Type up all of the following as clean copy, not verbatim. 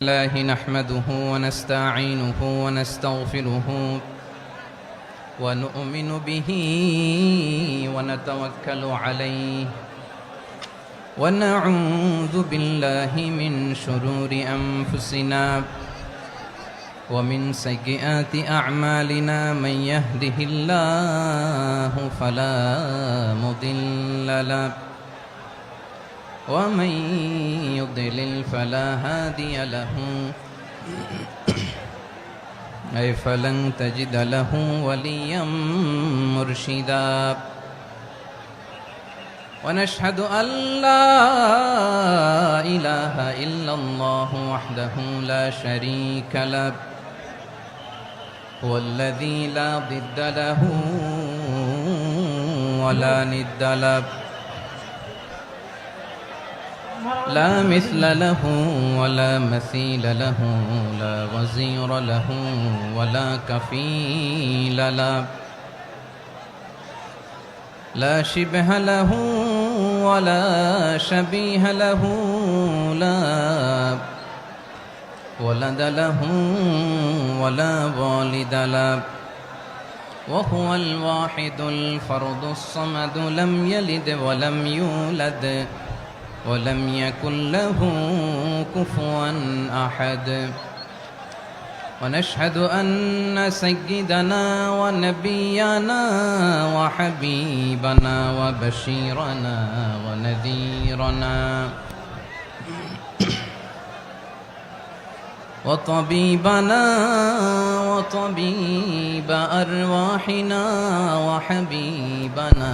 الله نحمده ونستعينه ونستغفره ونؤمن به ونتوكل عليه ونعوذ بالله من شرور أنفسنا ومن سيئات أعمالنا من يهده الله فلا مضل له ومن يضلل فلا هادي له أي فلن تجد له وليا مرشدا ونشهد أن لا إله إلا الله وحده لا شريك له هو الذي لا ضد له ولا ند له لا مثل له ولا مثيل له لا وزير له ولا كفيل له لا شبه له ولا شبيه له لا ولد له ولا والد له وهو الواحد الفرد الصمد لم يلد ولم يولد ولم يكن له كفوا أحد ونشهد أن سيدنا ونبينا وحبيبنا وبشيرنا ونذيرنا وطبيبنا وطبيب أرواحنا وحبيبنا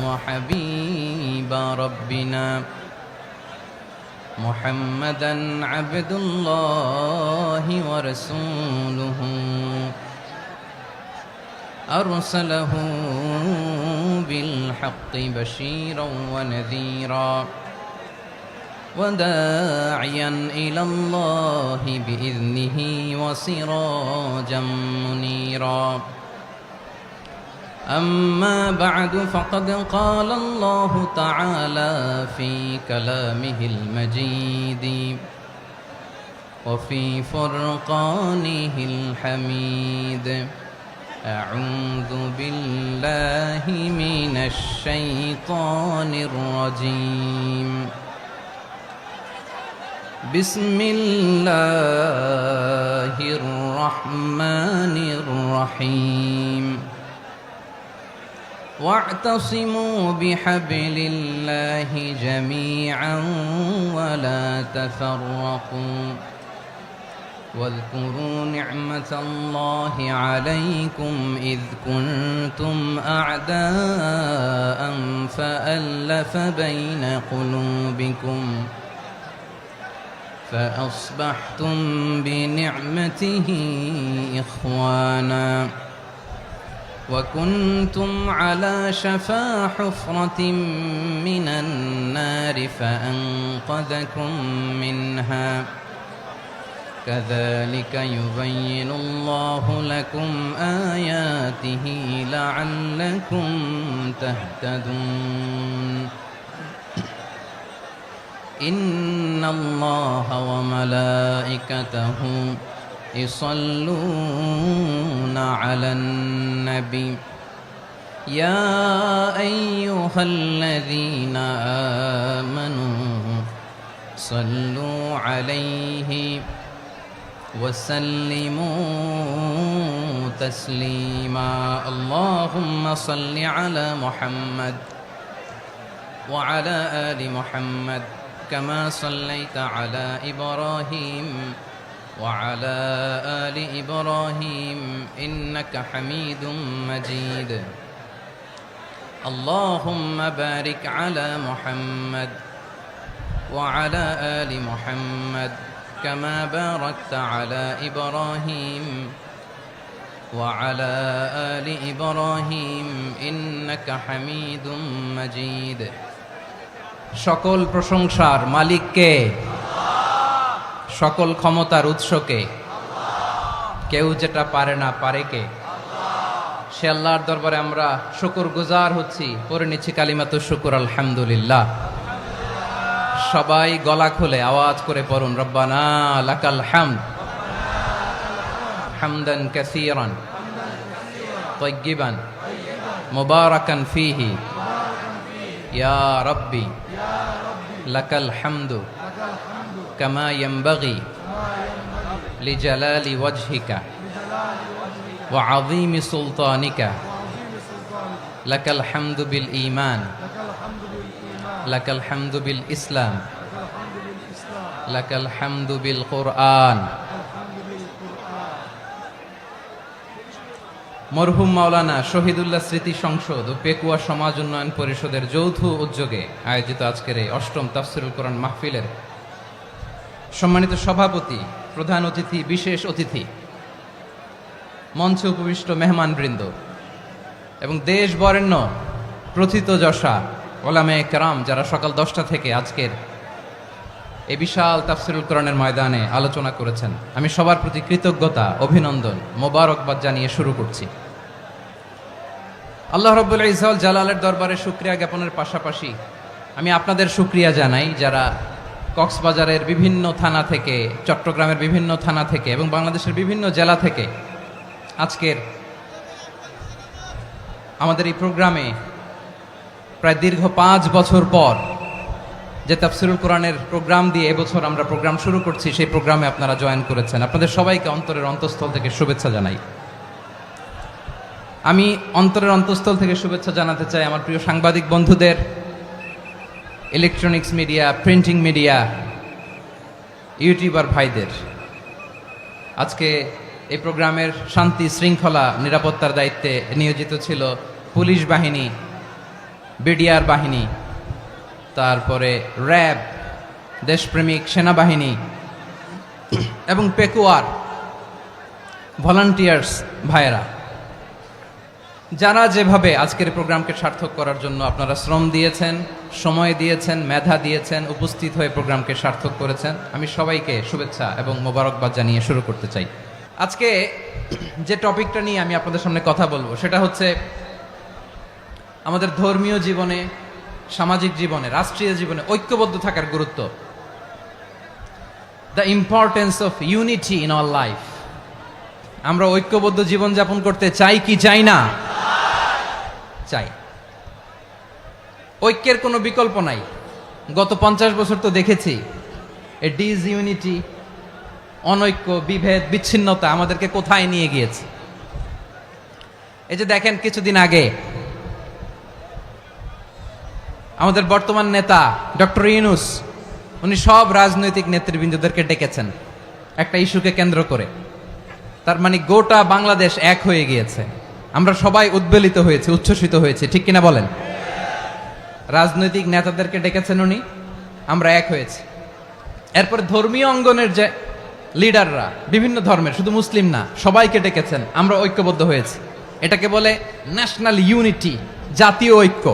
وحبيب ربنا محمدا عبد الله ورسوله أرسله بالحق بشيرا ونذيرا وداعيا إلى الله بإذنه وسراجا منيرا أما بعد فقد قال الله تعالى في كلامه المجيد وفي فرقانه الحميد أعوذ بالله من الشيطان الرجيم بسم الله الرحمن الرحيم واعتصموا بحبل الله جميعا ولا تفرقوا واذكروا نعمة الله عليكم إذ كنتم أعداء فألف بين قلوبكم فأصبحتم بنعمته إخوانا وكنتم على شفا حفرة من النار فأنقذكم منها كذلك يبين الله لكم آياته لعلكم تهتدون إن الله وملائكته يصلون على النبي يا أيها الذين آمنوا صلوا عليه وسلموا تسليما اللهم صل على محمد وعلى آل محمد كما صليت على إبراهيم وعلى آل إبراهيم إنك حميد مجيد اللهم بارك على محمد وعلى آل محمد كما باركت على إبراهيم وعلى آل إبراهيم إنك حميد مجيد সকল প্রশংসার মালিক কে? সকল ক্ষমতার উৎস কে? কেউ যেটা পারে না পারে কে? সে আল্লাহর দরবারে আমরা শুকরগুজার হচ্ছি, পড়ে নিচ্ছি কালিমাতুশ শুকর আলহামদুলিল্লাহ। সবাই গলা খুলে আওয়াজ করে পড়ুন, রব্বানা লাকাল হামদ হামদান কাসীরান তাইয়্যিবান মুবারাকান ফীহি ইয়া রাব্বি লাকাল হামদু কামা ইয়ানবাগি লিজালালি ওয়াজহিকা ওয়া আযীমি সুলতানিকা লাকাল হামদু বিল ঈমান লাকাল হামদু বিল ইসলাম লাকাল হামদু বিল কুরআন। মরহুম মাওলানা শহীদুল্লাহ স্মৃতি সংসদ ও পেকুয়া সমাজ উন্নয়ন পরিষদের যৌথ উদ্যোগে আয়োজিত আজকের এই অষ্টম তাফসিরুল কোরআন মাহফিলের সম্মানিত সভাপতি, প্রধান অতিথি, বিশেষ অতিথি, মঞ্চে উপবিষ্ট মেহমানবৃন্দ এবং দেশ বরেণ্য প্রথিতযশা ওলামায়ে কেরাম যারা সকাল 10টা থেকে আজকের এই বিশাল তাফসিরুল কোরআনের ময়দানে আলোচনা করেছেন, আমি সবার প্রতি কৃতজ্ঞতা, অভিনন্দন, মোবারকবাদ জানিয়ে শুরু করছি। আল্লাহ রাব্বুল ইজ্জত জালালের দরবারে শুকরিয়া জ্ঞাপনের পাশাপাশি আমি আপনাদের শুকরিয়া জানাই যারা কক্সবাজারের বিভিন্ন থানা থেকে, চট্টগ্রামের বিভিন্ন থানা থেকে এবং বাংলাদেশের বিভিন্ন জেলা থেকে আজকের আমাদের এই প্রোগ্রামে প্রায় দীর্ঘ 5 বছর পর যে তাফসিরুল কোরআনের প্রোগ্রাম দিয়ে এবছর আমরা প্রোগ্রাম শুরু করছি, সেই প্রোগ্রামে আপনারা জয়েন করেছেন। আপনাদের সবাইকে অন্তরের অন্তঃস্থল থেকে শুভেচ্ছা জানাই। আমি অন্তরের অন্তঃস্থল থেকে শুভেচ্ছা জানাতে চাই আমার প্রিয় সাংবাদিক বন্ধুদের, electronics media, printing media, YouTuber ভাইদের। আজকে এই প্রোগ্রামের শান্তি শৃঙ্খলা নিরাপত্তার দায়িত্বে নিয়োজিত ছিল পুলিশ বাহিনী, বিডিআর বাহিনী, তারপরে র্যাব, দেশপ্রেমিক সেনাবাহিনী এবং পেকুয়ার ভলান্টিয়ার্স ভাইয়েরা, যারা যেভাবে আজকের প্রোগ্রামকে সার্থক করার জন্য আপনারা শ্রম দিয়েছেন, সময় দিয়েছেন, মেধা দিয়েছেন, উপস্থিত হয়ে প্রোগ্রামকে সার্থক করেছেন, আমি সবাইকে শুভেচ্ছা এবং মোবারকবাদ জানিয়ে শুরু করতে চাই। আজকে যে টপিকটা নিয়ে আমি আপনাদের সামনে কথা বলবো সেটা হচ্ছে আমাদের ধর্মীয় জীবনে, সামাজিক জীবনে, রাষ্ট্রীয় জীবনে ঐক্যবদ্ধ থাকার গুরুত্ব। The importance of unity in our life. আমরা ঐক্যবদ্ধ জীবনযাপন করতে চাই কি চাই না? চাই। ঐক্যের কোনো বিকল্প নাই। গত 50 বছর তো দেখেছি এই ডিসইউনিটি, অনৈক্য, বিভেদ, বিচ্ছিন্নতা আমাদেরকে কোথায় নিয়ে গিয়েছে। এই যে দেখেন, কিছুদিন আগে আমাদের বর্তমান নেতা ডক্টর ইউনূস, উনি সব রাজনৈতিক নেতৃবৃন্দদেরকে ডেকেছেন একটা ইস্যুকে কেন্দ্র করে। তার মানে গোটা বাংলাদেশ এক হয়ে গিয়েছে। আমরা সবাই উদ্বেলিত হয়েছে, উচ্ছ্বসিত হয়েছে, ঠিক কিনা বলেন? রাজনৈতিক নেতাদেরকে ডেকেছেন উনি, আমরা এক হয়েছি। এরপর ধর্মীয় অঙ্গনের যে লিডাররা, বিভিন্ন ধর্মের, শুধু মুসলিম না, সবাইকে ডেকেছেন, আমরা ঐক্যবদ্ধ হয়েছি। এটাকে বলে ন্যাশনাল ইউনিটি, জাতীয় ঐক্য।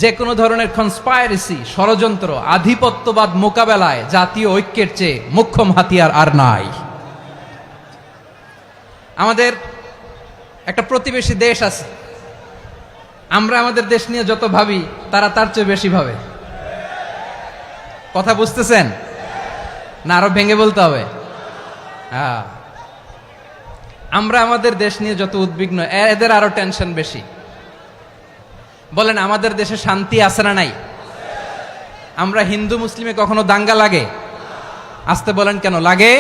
যে কোনো ধরনের কনস্পাইরেসি, ষড়যন্ত্র, আধিপত্যবাদ মোকাবেলায় জাতীয় ঐক্যের চেয়ে মোক্ষম হাতিয়ার আর নাই। আমাদের একটা প্রতিবেশী দেশ আছে, আমরা আমাদের দেশ নিয়ে যত ভাবি তারা তার চেয়ে বেশি ভাবে। কথা বুঝতেছেন না? আরো ভেঙে বলতে হবে। আমরা আমাদের দেশ নিয়ে যত উদ্বিগ্ন, এদের আরো টেনশন বেশি। বলেন, আমাদের দেশে শান্তি আছে না নাই? আমরা হিন্দু মুসলিমে কখনো দাঙ্গা লাগে? আসতে বলেন, কেন লাগে?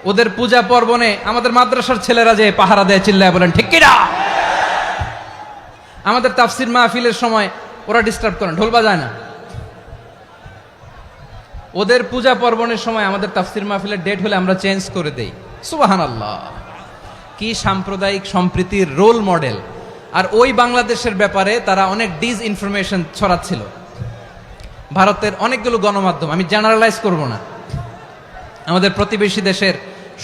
ওদের পূজা পার্বণে আমাদের মাদ্রাসার ছেলেরা যে পাহারা দেয়, চিল্লায় বলেন ঠিক কিনা? আমাদের তাফসির মাহফিলের সময় ওরা ডিস্টার্ব করেন, ঢোল বাজায় না। ওদের পূজা পার্বণের সময় আমাদের তাফসির মাহফিলের ডেট হলে আমরা চেঞ্জ করে দেই। সুবহানাল্লাহ! কি সাম্প্রদায়িক সম্প্রীতির রোল মডেল। আর ওই বাংলাদেশের ব্যাপারে তারা অনেক ডিসইনফরমেশন ছড়াচ্ছিল। ভারতের অনেকগুলো গণমাধ্যম, আমি জেনারেলাইজ করব না, আমাদের প্রতিবেশী দেশের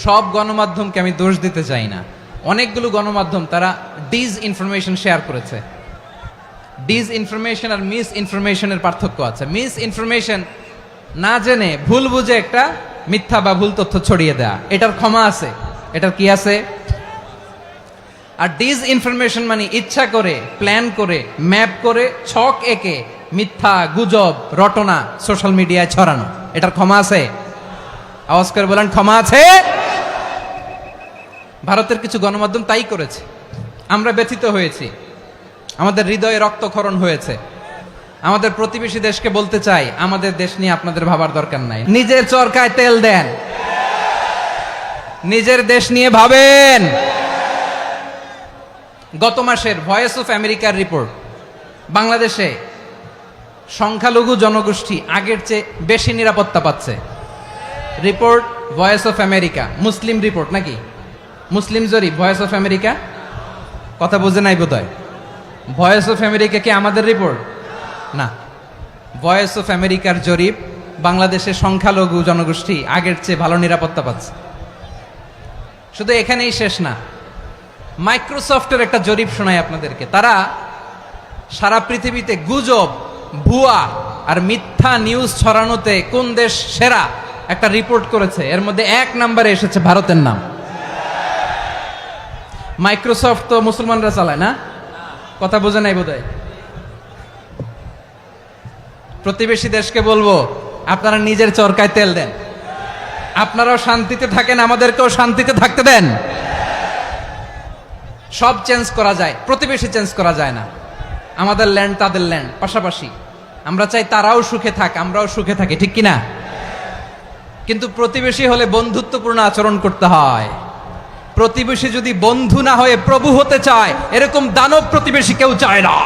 সব গণমাধ্যমকে আমি দোষ দিতে চাই না, অনেকগুলো গণমাধ্যম তারা ডিসইনফরমেশন শেয়ার করেছে। ডিসইনফরমেশন আর মিস ইনফরমেশনের পার্থক্য আছে। মিস ইনফরমেশন না জেনে ভুল বুঝে একটা মিথ্যা বা ভুল তথ্য ছড়িয়ে দেয়া, এটার ক্ষমা আছে, এটার কি আছে? আর ডিসইনফরমেশন মানে ইচ্ছা করে, প্ল্যান করে, ম্যাপ করে, ছক এঁকে মিথ্যা গুজব রটনা সোশ্যাল মিডিয়ায় ছড়ানো, এটার ক্ষমা আছে? আওয়াজ করে বলেন, ক্ষমা আছে? ভারতের কিছু গণমাধ্যম তাই করেছে। আমরা ব্যথিত হয়েছি, আমাদের হৃদয়ে রক্তক্ষরণ হয়েছে। আমাদের প্রতিবেশী দেশকে বলতে চাই, আমাদের দেশ নিয়ে আপনাদের ভাবার দরকার নাই। নিজের চরকায় তেল দেন, নিজের দেশ নিয়ে ভাবেন। গত মাসের ভয়েস অফ আমেরিকার রিপোর্ট, বাংলাদেশে সংখ্যালঘু জনগোষ্ঠী আগের চেয়ে বেশি নিরাপত্তা পাচ্ছে। Report voice of America, Muslim report নাকি? মুসলিম জরিপ, ভয়েস অফ আমেরিকা। কথা বুঝে নাই বোধহয়। ভয়েস অফ আমেরিকা কি আমাদের রিপোর্ট? না, ভয়েস অফ আমেরিকার জরিপ, বাংলাদেশের সংখ্যালঘু জনগোষ্ঠী আগের চেয়ে ভালো নিরাপত্তা পাচ্ছে। শুধু এখানেই শেষ না, মাইক্রোসফটের একটা জরিপ শোনাই আপনাদেরকে। তারা সারা পৃথিবীতে গুজব, ভুয়া আর মিথ্যা নিউজ ছড়ানোতে কোন দেশ সেরা একটা রিপোর্ট করেছে। এর মধ্যে 1 নম্বরে এসেছে ভারতের নাম। মাইক্রোসফট তো মুসলমানরা চালায় না? কথা বোঝে নাই বোধহয়। প্রতিবেশী দেশকে বলবো, আপনারা নিজের চরকায় তেল দেন, আপনারাও শান্তিতে থাকেন, আমাদেরকেও শান্তিতে থাকতে দেন। সব চেঞ্জ করা যায়, প্রতিবেশী চেঞ্জ করা যায় না। আমাদের ল্যান্ড তাদের ল্যান্ড, পাশাপাশি। আমরা চাই তারাও সুখে থাক, আমরাও সুখে থাকি, ঠিক কিনা? কিন্তু প্রতিবেশী হলে বন্ধুত্বপূর্ণ আচরণ করতে হয়। প্রতিবেশী যদি বন্ধু না হয়ে প্রভু হতে চায়, এরকম দানব প্রতিবেশী কেউ চায় না।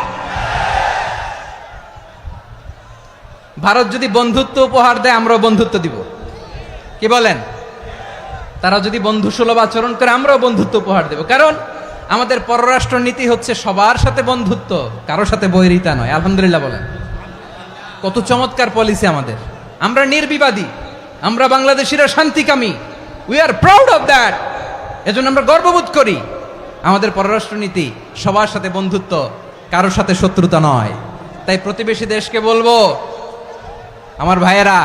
ভারত যদি বন্ধুত্ব উপহার দেয়, আমরাও বন্ধুত্ব দিব, কি বলেন? তারা যদি বন্ধু সুলভ আচরণ করে, আমরাও বন্ধুত্ব উপহার দেব। কারণ আমাদের পররাষ্ট্র নীতি হচ্ছে সবার সাথে বন্ধুত্ব, কারো সাথে বৈরিতা নয়। আলহামদুলিল্লাহ বলেন, কত চমৎকার পলিসি আমাদের। আমরা নির্বিবাদী, আমরা বাংলাদেশিরা শান্তিকামী। We are proud of that. এজন্য আমরা গর্ববোধ করি। আমাদের পররাষ্ট্র নীতি সবার সাথে বন্ধুত্ব, কারোর সাথে শত্রুতা নয়। তাই প্রতিবেশী দেশকে বলবো, আমার ভাইয়েরা,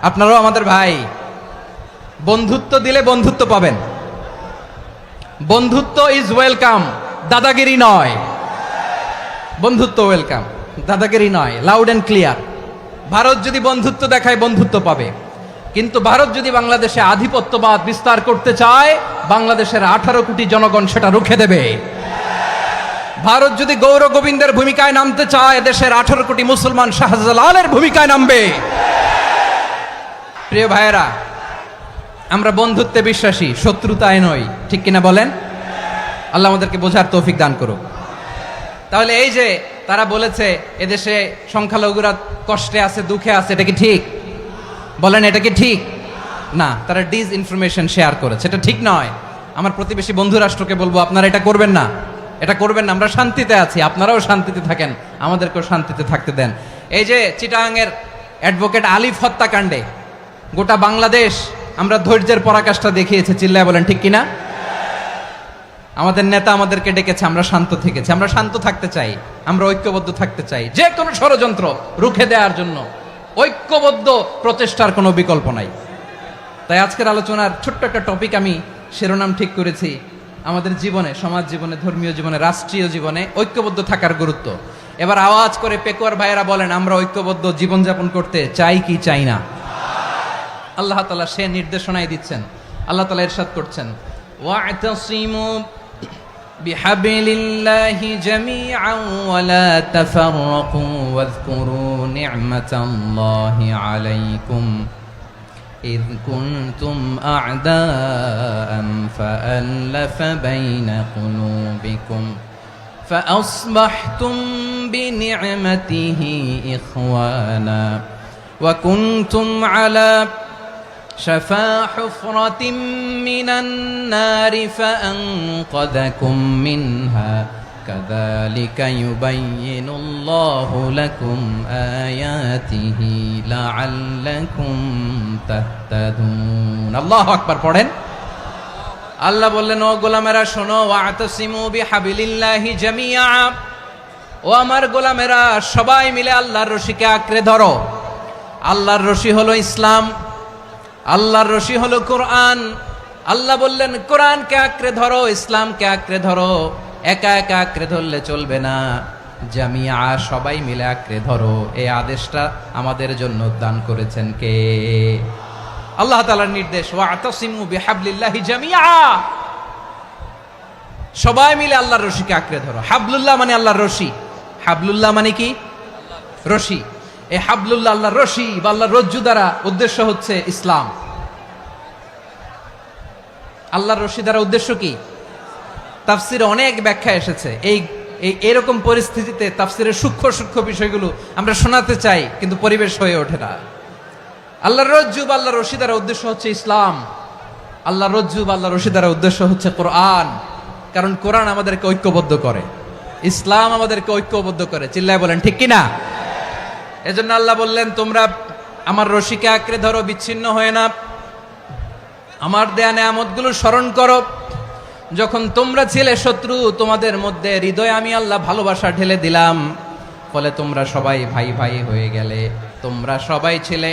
আপনারাও আমাদের ভাই। বন্ধুত্ব দিলে বন্ধুত্ব পাবেন। বন্ধুত্ব ইজ ওয়েলকাম, দাদাগিরি নয়। বন্ধুত্ব ওয়েলকাম, দাদাগিরি নয়। Loud and clear. ভারত যদি বন্ধুত্ব দেখায়, বন্ধুত্ব পাবে। কিন্তু ভারত যদি বাংলাদেশে আধিপত্যবাদ বিস্তার করতে চায়, বাংলাদেশের 18 কোটি জনগণ সেটা রুখে দেবে। ভারত যদি গৌর গোবিন্দের ভূমিকায় নামতে চায়, দেশের 18 কোটি মুসলমান শাহজালালের ভূমিকায় নামবে। প্রিয় ভাইয়েরা, আমরা বন্ধুত্বে বিশ্বাসী, শত্রুতায় নই, ঠিক কিনা বলেন? আল্লাহ আমাদেরকে বোঝার তৌফিক দান করুক। তাহলে এই যে তারা বলেছে এদেশে সংখ্যালঘুরা কষ্টে আছে, দুঃখে আছে, এটা কি ঠিক? বলেন, এটা কি ঠিক? না, তারা ডিস ইনফরমেশন শেয়ার করেছে, এটা ঠিক নয়। আমার প্রতিবেশী বন্ধু রাষ্ট্রকে বলবো, আপনারা এটা করবেন না, এটা করবেন না। আমরা শান্তিতে আছি, আপনারাও শান্তিতে থাকেন, আমাদেরকেও শান্তিতে থাকতে দেন। এই যে চিটাগাংয়ের অ্যাডভোকেট আলিফ হত্যাকাণ্ডে গোটা বাংলাদেশ আমরা ধৈর্যের পরাকাষ্ঠা দেখিয়েছে, চিল্লায় বলেন ঠিক কিনা? আমাদের নেতা আমাদেরকে ডেকেছে, আমরা শান্ত থেকেছি। আমরা শান্ত থাকতে চাই, আমরা ঐক্যবদ্ধ থাকতে চাই। যে কোনো ষড়যন্ত্র রুখে দেওয়ার জন্য ঐক্যবদ্ধ প্রচেষ্টার কোনো বিকল্প নাই। তাই আজকের আলোচনার ছোট্ট একটা টপিক আমি শিরোনাম ঠিক করেছি, আমাদের জীবনে, সমাজ জীবনে, ধর্মীয় জীবনে, রাষ্ট্রীয় জীবনে ঐক্যবদ্ধ থাকার গুরুত্ব। এবার আওয়াজ করে পেকুয়ার ভাইয়েরা বলেন, আমরা ঐক্যবদ্ধ জীবনযাপন করতে চাই কি চাই না? আল্লাহ তাআলা সে নির্দেশনাই দিচ্ছেন। আল্লাহ তাআলা ইরশাদ করছেন, ওয়া'তাসিমু বিহাবলিল্লাহি জামিআন ওয়া লা তাফাররাকু ওয়াযকুরু নি'মাতাল্লাহি আলাইকুম إذ كنتم أعداء فألف بين قلوبكم فأصبحتم بنعمته إخوانا وكنتم على شفا حفرة من النار فأنقذكم منها كذلك يبين الله لكم آياته لعلكم تهتدون الله أكبر পড়েন। আল্লাহ বললেন, ও গোলামেরা শোনো, ওয়া'তাসিমু বিহাবিলিল্লাহি জামিআ, ও আমার গোলামেরা সবাই মিলে আল্লাহর রশিকে আঁকড়ে ধরো। আল্লাহর রশি হলো ইসলাম, আল্লাহর রশি হলো কোরআন। আল্লাহ বললেন, কোরআনকে আঁকড়ে ধরো, ইসলামকে আঁকড়ে ধরো। একা একা আঁকড়ে ধরলে চলবে না, জামিআ, সবাই মিলে আঁকড়ে ধরো। এই আদেশটা আমাদের জন্য দান করেছেন কে? আল্লাহ তাআলার নির্দেশ, ওয়া'তাসিমু বিহাবলিল্লাহি জামিআ, সবাই মিলে আল্লাহর রশিকে আঁকড়ে ধরো। হাবলুল্লাহ মানে আল্লাহর রশি। হাবলুল্লাহ মানে কি? রশি। এই হাবলুল্লাহ আল্লাহর রশি বা আল্লাহর রজ্জু দ্বারা উদ্দেশ্য হচ্ছে ইসলাম। আল্লাহর রশি দ্বারা উদ্দেশ্য কি? তাফসিরে অনেক ব্যাখ্যা এসেছে। এরকম পরিস্থিতিতে তাফসিরের সূক্ষ্ম সূক্ষ্ম বিষয়গুলো আমরা শোনাতে চাই, কিন্তু পরিবেশ হয়ে ওঠে না। আল্লাহর রজ্জু বা আল্লাহর রশি দ্বারা উদ্দেশ্য হচ্ছে ইসলাম। আল্লাহর রজ্জু বা আল্লাহর রশি দ্বারা উদ্দেশ্য হচ্ছে কোরআন। কারণ কোরআন আমাদেরকে ঐক্যবদ্ধ করে, ইসলাম আমাদেরকে ঐক্যবদ্ধ করে। চিল্লায় বলেন ঠিক কিনা? এজন্য আল্লাহ বললেন, তোমরা আমার রশিকে আঁকড়ে ধরো, বিচ্ছিন্ন হয়ে না। আমার দেয়া নেয়ামতগুলো স্মরণ করো। যখন তোমরা ছিলে শত্রু, তোমাদের মধ্যে হৃদয়ে আমি আল্লাহ ভালোবাসা ঢেলে দিলাম, ফলে তোমরা সবাই ভাই ভাই হয়ে গেলে। তোমরা সবাই ছিলে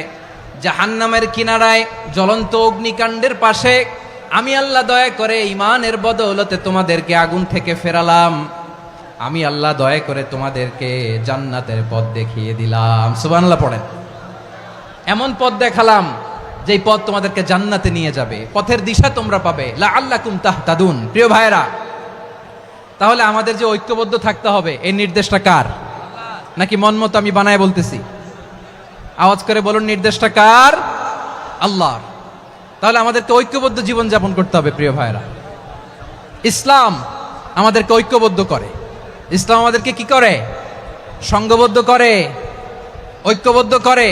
জাহান্নামের কিনারায়, জ্বলন্ত অগ্নিকাণ্ডের পাশে। আমি আল্লাহ দয়া করে ঈমানের বদৌলতে তোমাদেরকে আগুন থেকে ফেরালাম। আমি আল্লাহ দয়া করে তোমাদেরকে জান্নাতের পথ দেখিয়ে দিলাম। সুবহানাল্লাহ পড়েন। এমন পথ দেখালাম যেই পথ তোমাদেরকে জান্নাতে নিয়ে যাবে, পথের দিশা তোমরা পাবে। লাআল্লাকুম তাহতাদুন। প্রিয় ভাইরা, তাহলে আমাদের যে ঐক্যবদ্ধ থাকতে হবে, এই নির্দেশটা কার? নাকি মন মতো আমি বানায় বলতেছি? আওয়াজ করে বলুন, নির্দেশটা কার? আল্লাহর। তাহলে আমাদেরকে ঐক্যবদ্ধ জীবন যাপন করতে হবে। প্রিয় ভাইরা, ইসলাম আমাদেরকে ঐক্যবদ্ধ করে। ইসলাম আমাদেরকে কি করে? সংঘবদ্ধ করে, ঐক্যবদ্ধ করে।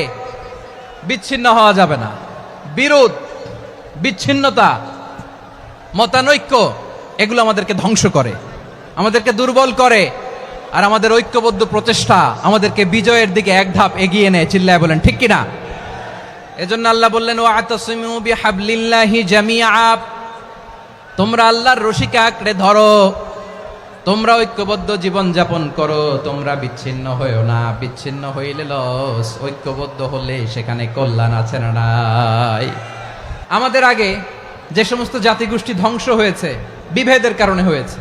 বিচ্ছিন্ন হওয়া যাবে না। বিরোধ, বিচ্ছিন্নতা, মতানৈক্য, এগুলো আমাদেরকে ধ্বংস করে, আমাদেরকে দুর্বল করে। আর আমাদের ঐক্যবদ্ধ প্রচেষ্টা আমাদেরকে বিজয়ের দিকে এক ধাপ এগিয়ে নেয়। চিল্লায় বলেন ঠিক কিনা? এজন্য আল্লাহ বললেন, ওয়া'তাসিমু বিহাবলিল্লাহি জামিআ, তোমরা আল্লাহর রশিকে আঁকড়ে ধরো, তোমরা ঐক্যবদ্ধ জীবন যাপন করো, তোমরা বিচ্ছিন্ন হইও না। বিচ্ছিন্ন হইলে লস, ঐক্যবদ্ধ হলে সেখানে কল্যাণ আছে না নাই? আমাদের আগে যে সমস্ত জাতিগোষ্ঠী ধ্বংস হয়েছে, বিভেদের কারণে হয়েছে।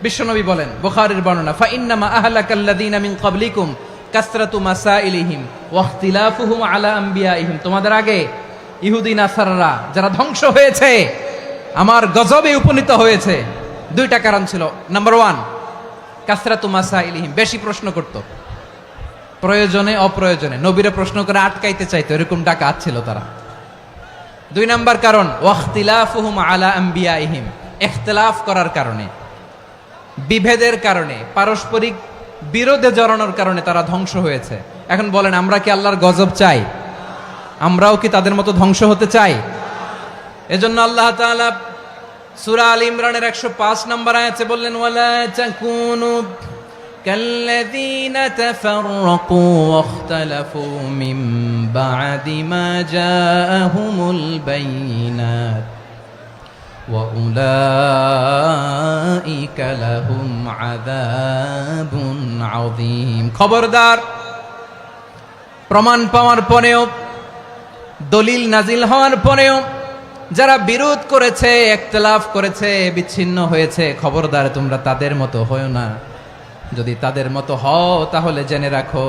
বিশ্বনবী বলেন, বুখারীর বর্ণনা, ফাইন্নামা আহলাকাল্লাযীনা মিন ক্বাবলিকুম কাসরাতু মাসাইলিহিম ওয়া ইখতিলাফুহুম আলা আম্বিয়াইহিম। তোমাদের আগে ইহুদি নাসারারা যারা ধ্বংস হয়েছে, আমার গজবে উপনীত হয়েছে, দুইটা কারণ ছিল। নাম্বার 1, কাসরাতু মাসাইলিহিম, বেশি প্রশ্ন করত, প্রয়োজনে অপ্রয়োজনে নবীরা প্রশ্ন করে আটকাইতে চাইতো, এরকম ডাকাত ছিল তারা। 2 নাম্বার কারণ, ওয়াখতিলাফুহুম আলা আম্বিয়াইহিম, ইখতিলাফ করার কারণে, বিভেদের কারণে, পারস্পরিক বিরোধে জড়ানোর কারণে তারা ধ্বংস হয়েছে। এখন বলেন, আমরা কি আল্লাহর গজব চাই? আমরাও কি তাদের মতো ধ্বংস হতে চাই? এজন্য আল্লাহ তাআলা সূরা আল ইমরানের 105 নম্বর আয়াতে বললেন, ওয়ালা তাকুনু কাল্লাযীনা তাফাররাকু ওয়াখতালাফু মিন বা'দি মা জাআহুমুল বাইয়িনাত ওয়া উলাইকা লাহুম আযাবুন আযীম। খবরদার, প্রমাণ পাওয়ার পরেও, দলিল নাজিল হওয়ার পরেও যারা বিরোধ করেছে, ইখতিলাফ করেছে, বিচ্ছিন্ন হয়েছে, খবরদার তোমরা তাদের মতো হয়ো না। যদি তাদের মতো হও তাহলে জেনে রাখো,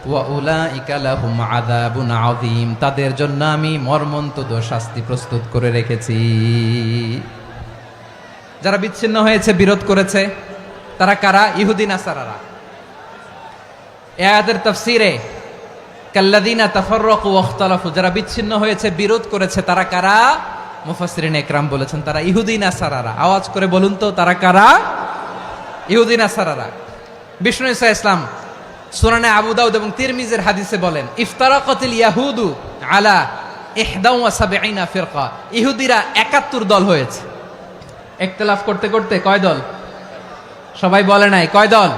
ওয়া উলাইকা লাহুম আযাবুন আযীম, তাদের জন্য আমি মর্মন্তুদ শাস্তি প্রস্তুত করে রেখেছি। যারা বিচ্ছিন্ন হয়েছে, বিরোধ করেছে, তারা কারা? ইহুদি নাসারারা। এই আয়াতের তাফসীরে কাল্লাযীনা তাফাররাকু ওয়াখতালাফু, যারা বিচ্ছিন্ন হয়েছে, বিরোধ করেছে, তারা কারা? মুফাসসিরিন ইকরাম বলেছেন তারা ইহুদি নাসারারা। আওয়াজ করে বলুন তো, তারা কারা? ইহুদি নাসারারা। বিষ্ণু ঈসা ইসলাম সুনানে আবু দাউদ এবং তিরমিজির হাদিসে বলেন, ইফতারাকাতিল ইয়াহুদু আলা 71 ফিরকা, ইহুদিরা 71 দল হয়েছে। ইখতিলাফ করতে করতে কয় দল? সবাই বলে নাই, কয় দল?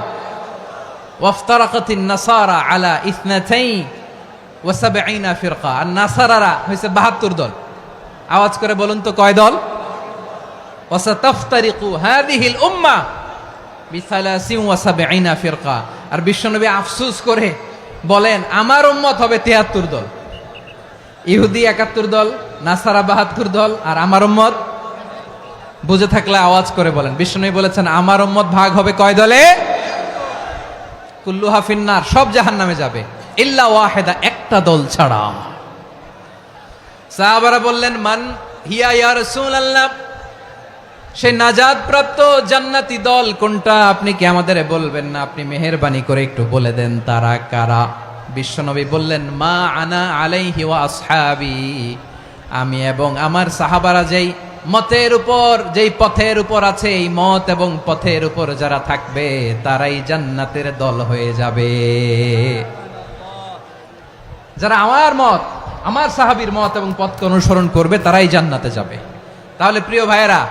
ওয়াফতারাকাতিন নাসারা আলা 72 ফিরকা, আর নাসারারা হয়েছে 72 দল। আওয়াজ করে বলুন তো, কয় দল? ওয়াসাতাফতারিকু হাযিহিল উম্মাহ বি73 ফিরকা। আর বিশ্বনবী আফসোস করে বলেন, আমার উম্মত হবে 73 দল। ইহুদি 71 দল, নাসারা 72 দল, আর আমার উম্মত, বুঝে থাকলে আওয়াজ করে বলেন। বিশ্বনবী বলেছেন, আমার উম্মত ভাগ হবে কয় দলে? কুল্লুহা ফিন্নার, সব জাহান্নামে যাবে, ইল্লা ওয়াহিদা, একটা দল ছাড়া। সাহাবারা বললেন, মান হিয়া ইয়া রাসূলুল্লাহ, সে নাজাত প্রাপ্ত জান্নাতি দল কোনটা? আপনি কি আমাদের বলবেন না? আপনি মেহেরবানি করে একটু বলে দেন তারা কারা। বিশ্বনবী বললেন, মা আনা আলাইহি ওয়া আসহাবি, আমি এবং আমার সাহাবারা যেই মতের উপর, যেই পথের উপর আছে, এই মত এবং পথের উপর যারা থাকবে তারাই জান্নাতের দল হয়ে যাবে। যারা আমার মত, আমার সাহাবীর মত এবং পথকে অনুসরণ করবে তারাই জান্নাতে যাবে। তাহলে প্রিয় ভাইয়েরা,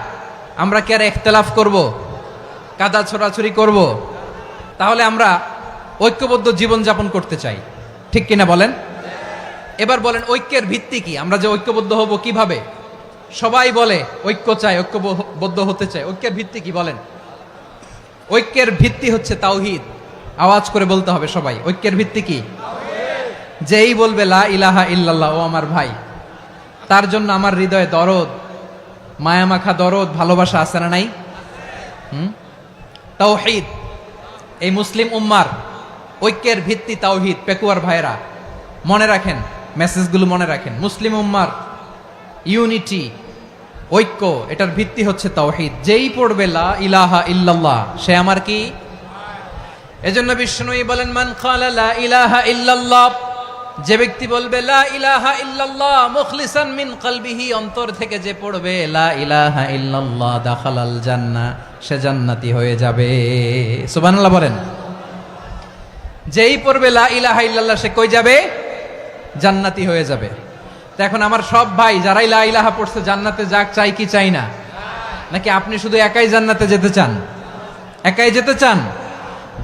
আমরা কি আর ইখতিলাফ করব, কাদা ছোড়াছুরি করব? তাহলে আমরা ঐক্যবদ্ধ জীবন যাপন করতে চাই, ঠিক কিনা বলেন? এবার বলেন, ঐক্যের ভিত্তি কি? আমরা যে ঐক্যবদ্ধ হব কিভাবে? সবাই বলে ঐক্য চাই, ঐক্যবদ্ধ হতে চাই, ঐক্যের ভিত্তি কি বলেন? ঐক্যের ভিত্তি হচ্ছে তাওহীদ। আওয়াজ করে বলতে হবে সবাই, ঐক্যের ভিত্তি কি? যেই বলবে লা ইলাহা ইল্লাল্লাহ, ও আমার ভাই, তার জন্য আমার হৃদয়ে দরদ, মায়ামাখা দরদ, ভালোবাসা আছে না নাই? তাওহীদ, এই মুসলিম উম্মার ঐক্যের ভিত্তি তাওহীদ। পেকুয়ার ভাইরা মনে রাখেন, মেসেজগুলো মনে রাখেন। মুসলিম উম্মার ইউনিটি, ঐক্য, এটার ভিত্তি হচ্ছে তাওহীদ। যেই পড়বে লা ইলাহা ইল্লাল্লাহ, সে আমার কি? এজন্য বিষ্ণুই বলেন, মান ক্বালা লা ইলাহা ইল্লাল্লাহ, যে ব্যক্তি বলবে লা ইলাহা ইল্লাল্লাহ মুখলিসান মিন কলবিহি, অন্তর থেকে যে পড়বে লা ইলাহা ইল্লাল্লাহ, দাখালাল জান্নাহ, সে জান্নাতি হয়ে যাবে। সুবহানাল্লাহ বলেন। যেই পড়বে লা ইলাহা ইল্লাল্লাহ, সে কই যাবে? জান্নাতি হয়ে যাবে। তো এখন আমার সব ভাই যারাই লা ইলাহা পড়ছে জান্নাতে যাক, চাই কি চাই না? নাকি আপনি শুধু একাই জান্নাতে যেতে চান? একাই যেতে চান?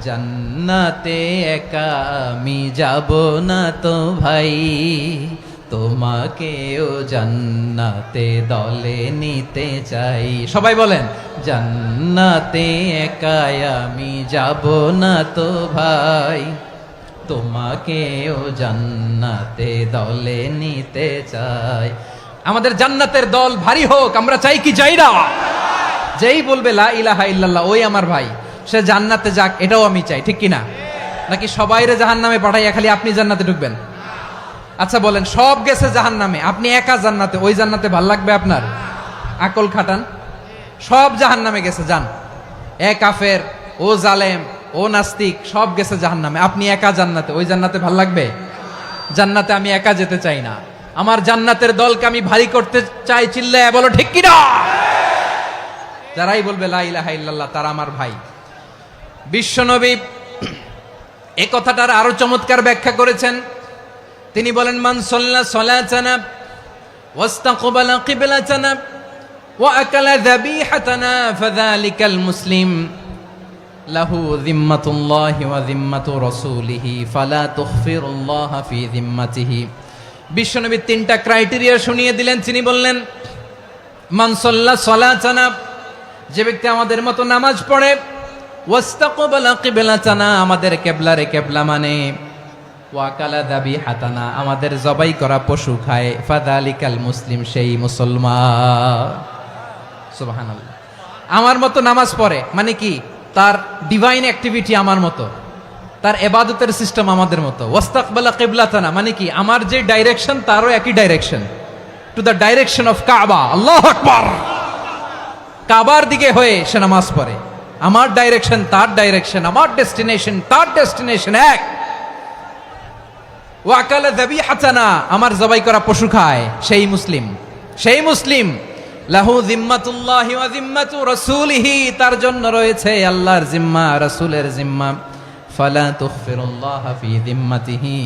জান্নাতে একা আমি যাব না তো ভাই, তোমাকেও জান্নাতে দলে নিতে চাই। সবাই বলেন, জান্নাতে একা আমি যাব না তো ভাই, তোমাকেও জান্নাতে দলে নিতে চাই। আমাদের জান্নাতের দল ভারী হোক, আমরা চাই কি চাই না? যেই বলবে লা ইলাহা ইল্লাল্লাহ, ওই আমার ভাই, সে জান্নাতে যাক, এটাও আমি চাই, ঠিক কিনা? নাকি সবাইরে জাহান্নামে পাঠাইয়া খালি আপনি জান্নাতে ঢুকবেন? আচ্ছা বলেন, সব গেছে জাহান্নামে, আপনি একা জান্নাতে, ওই জান্নাতে ভাল লাগবে আপনার? আকল খাটান। সব জাহান্নামে গেছে, যান। এ কাফের, ও জালেম, ও নাস্তিক, সব গেছে জাহান্নামে, আপনি একা জান্নাতে, ওই জান্নাতে ভাল লাগবে? জান্নাতে আমি একা যেতে চাই না, আমার জান্নাতের দলকে আমি ভারী করতে চাই। চিল্লায় বলো ঠিক কিনা? যারাই বলবে লা ইলাহা ইল্লাল্লাহ, তারা আমার ভাই। বিশ্বনবী এই কথাটার আরো চমৎকার ব্যাখ্যা করেছেন। তিনি বলেন, মান সাল্লা সালাতানা ওয়াস্তাকবালা কিবলাতানা ওয়া আকালা যাবিহাতানা ফাযালিকাল মুসলিম লাহু যিম্মাতুল্লাহি ওয়া যিম্মাতু রাসূলিহি ফালা তুখফিরুল্লাহ ফি যিম্মাতিহি। বিশ্বনবী তিনটা ক্রাইটেরিয়া শুনিয়ে দিলেন। তিনি বললেন, মান সাল্লা সালাতানা, যে ব্যক্তি আমাদের মতো নামাজ পড়ে, ওয়াস্তাকবালা কিবলাতানা, আমাদের কিবলারে কিবলা মানে, ওয়াকালা যাবিহাতানা, আমাদের জবাই করা পশু খায়, ফাযালিকাল মুসলিম, সেই মুসলমান। সুবহানাল্লাহ। আমার মতো নামাজ পড়ে মানে কি? তার ডিভাইন অ্যাক্টিভিটি আমার মতো, তার ইবাদতের সিস্টেম আমাদের মতো। ওয়াস্তাকবালা কিবলাতানা মানে কি? আমার যে ডাইরেকশন তারও একই direction, to the direction of কাবা। আল্লাহু আকবার। কাবার দিকে হয়ে সে নামাজ পড়ে। আমার ডাইরেকশন তার ডাইরেকশন, আমার ডেস্টিনেশন তার ডেস্টিনেশন এক। ওয়াকালা যাবিহাতানা, আমার জবাই করা পশু খায়, সেই মুসলিম। সেই মুসলিম। লাহু যিম্মাতুল্লাহি ওয়া যিম্মাতু রাসূলিহি, তার জন্য রয়েছে আল্লাহর জিম্মা, রাসূলের জিম্মা। ফালা তুখফিরুল্লাহ ফি যিম্মাতিহি,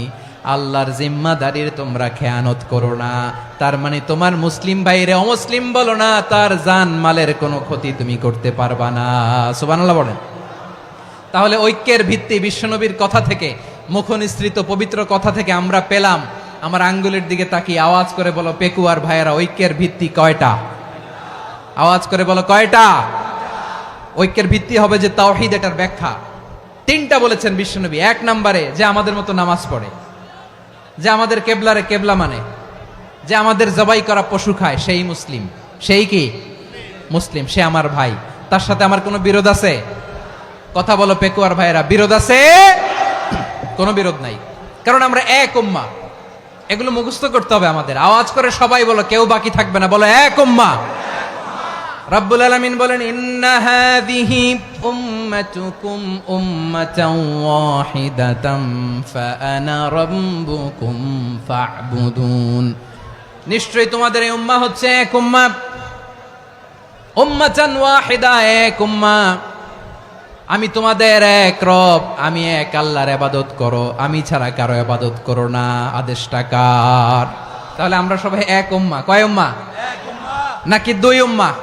আল্লাহর জিম্মাদারির তোমরা খেয়ানত করো না। তার মানে তোমার মুসলিম ভাইরে অমুসলিম বলো না, তার জান মালের কোনো ক্ষতি তুমি করতে পারবা না। সুবহানাল্লাহ বলেন। তাহলে ঐক্যের ভিত্তি বিশ্বনবীর কথা থেকে, মুখনিসৃত পবিত্র কথা থেকে আমরা পেলাম। আমার আঙ্গুলের দিকে তাকিয়ে আওয়াজ করে বলো পেকুয়ার ভাইয়েরা, ঐক্যের ভিত্তি কয়টা? আওয়াজ করে বলো কয়টা? ঐক্যের ভিত্তি হবে যে তাওহীদ, এটার ব্যাখ্যা তিনটা বলেছেন বিশ্বনবী। এক নম্বরে, যে আমাদের মতো নামাজ পড়ে, যে আমাদের কেবলারে কেবলা মানে, যে আমাদের জবাই করা পশু খায়, সেই মুসলিম। সেই কি? মুসলিম। সে আমার ভাই। তার সাথে আমার কোনো বিরোধ আছে? কথা বলো পেকুয়ার ভাইয়েরা, বিরোধ আছে? কোনো বিরোধ নাই, কারণ আমরা এক উম্মাহ। এগুলো মুখস্থ করতে হবে আমাদের। আওয়াজ করে সবাই বলো, কেউ বাকি থাকবে না, বলো এক উম্মাহ। রাব্বুল আলামিন বলেন, ইন্না হাযিহি উম্মাতুকুম উম্মাতান ওয়াহিদাতাম ফাআনা রাব্বুকুম ফা'বুদুন। নিশ্চয়ই তোমাদের এই উম্মাহ হচ্ছে এক উম্মাহ, উম্মাতান ওয়াহিদা, এক উম্মাহ। আমি তোমাদের এক রব, আমি এক আল্লাহর ইবাদত করো, আমি ছাড়া কারো ইবাদত করো না। আদেশটা কার? তাহলে আমরা সবাই এক উম্মাহ। কয় উম্মাহ? এক উম্মাহ নাকি দুই উম্মাহ?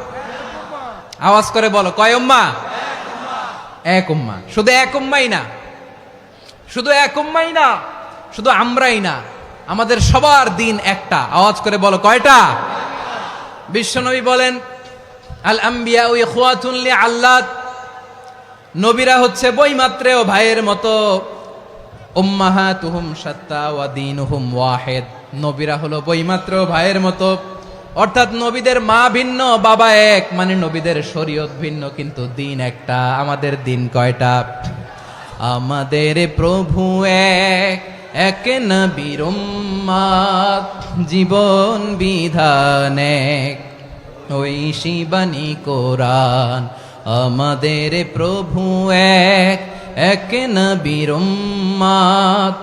আওয়াজ করে বলো, কয় উম্মাহ? এক উম্মাহ। শুধু এক উম্মাই না, শুধু এক উম্মাই না, শুধু আমরাই না, আমাদের সবার দিন একটা। আওয়াজ করে বলো, কয়টা? বিশ্বনবী বলেন, আল আম্বিয়া ইখওয়াতুন লিআল্লাত, নবীরা হচ্ছে বৈমাত্রেয় ভাইয়ের মতো। উম্মাহাতুহুম শাত্তা ওয়া দীনুহুম ওয়াহিদ, নবীরা হলো বৈমাত্রেয় ভাইয়ের মতো। অর্থাৎ নবীদের মা ভিন্ন, বাবা এক, মানে নবীদের শরীয়ত ভিন্ন, কিন্তু দিন একটা। আমাদের দিন কয়টা? আমাদের প্রভু এক, এক নবীর উম্মাত, জীবন বিধান এক, ঐশী বাণী কোরআন। আমাদের প্রভু এক, এক নবীর উম্মাত,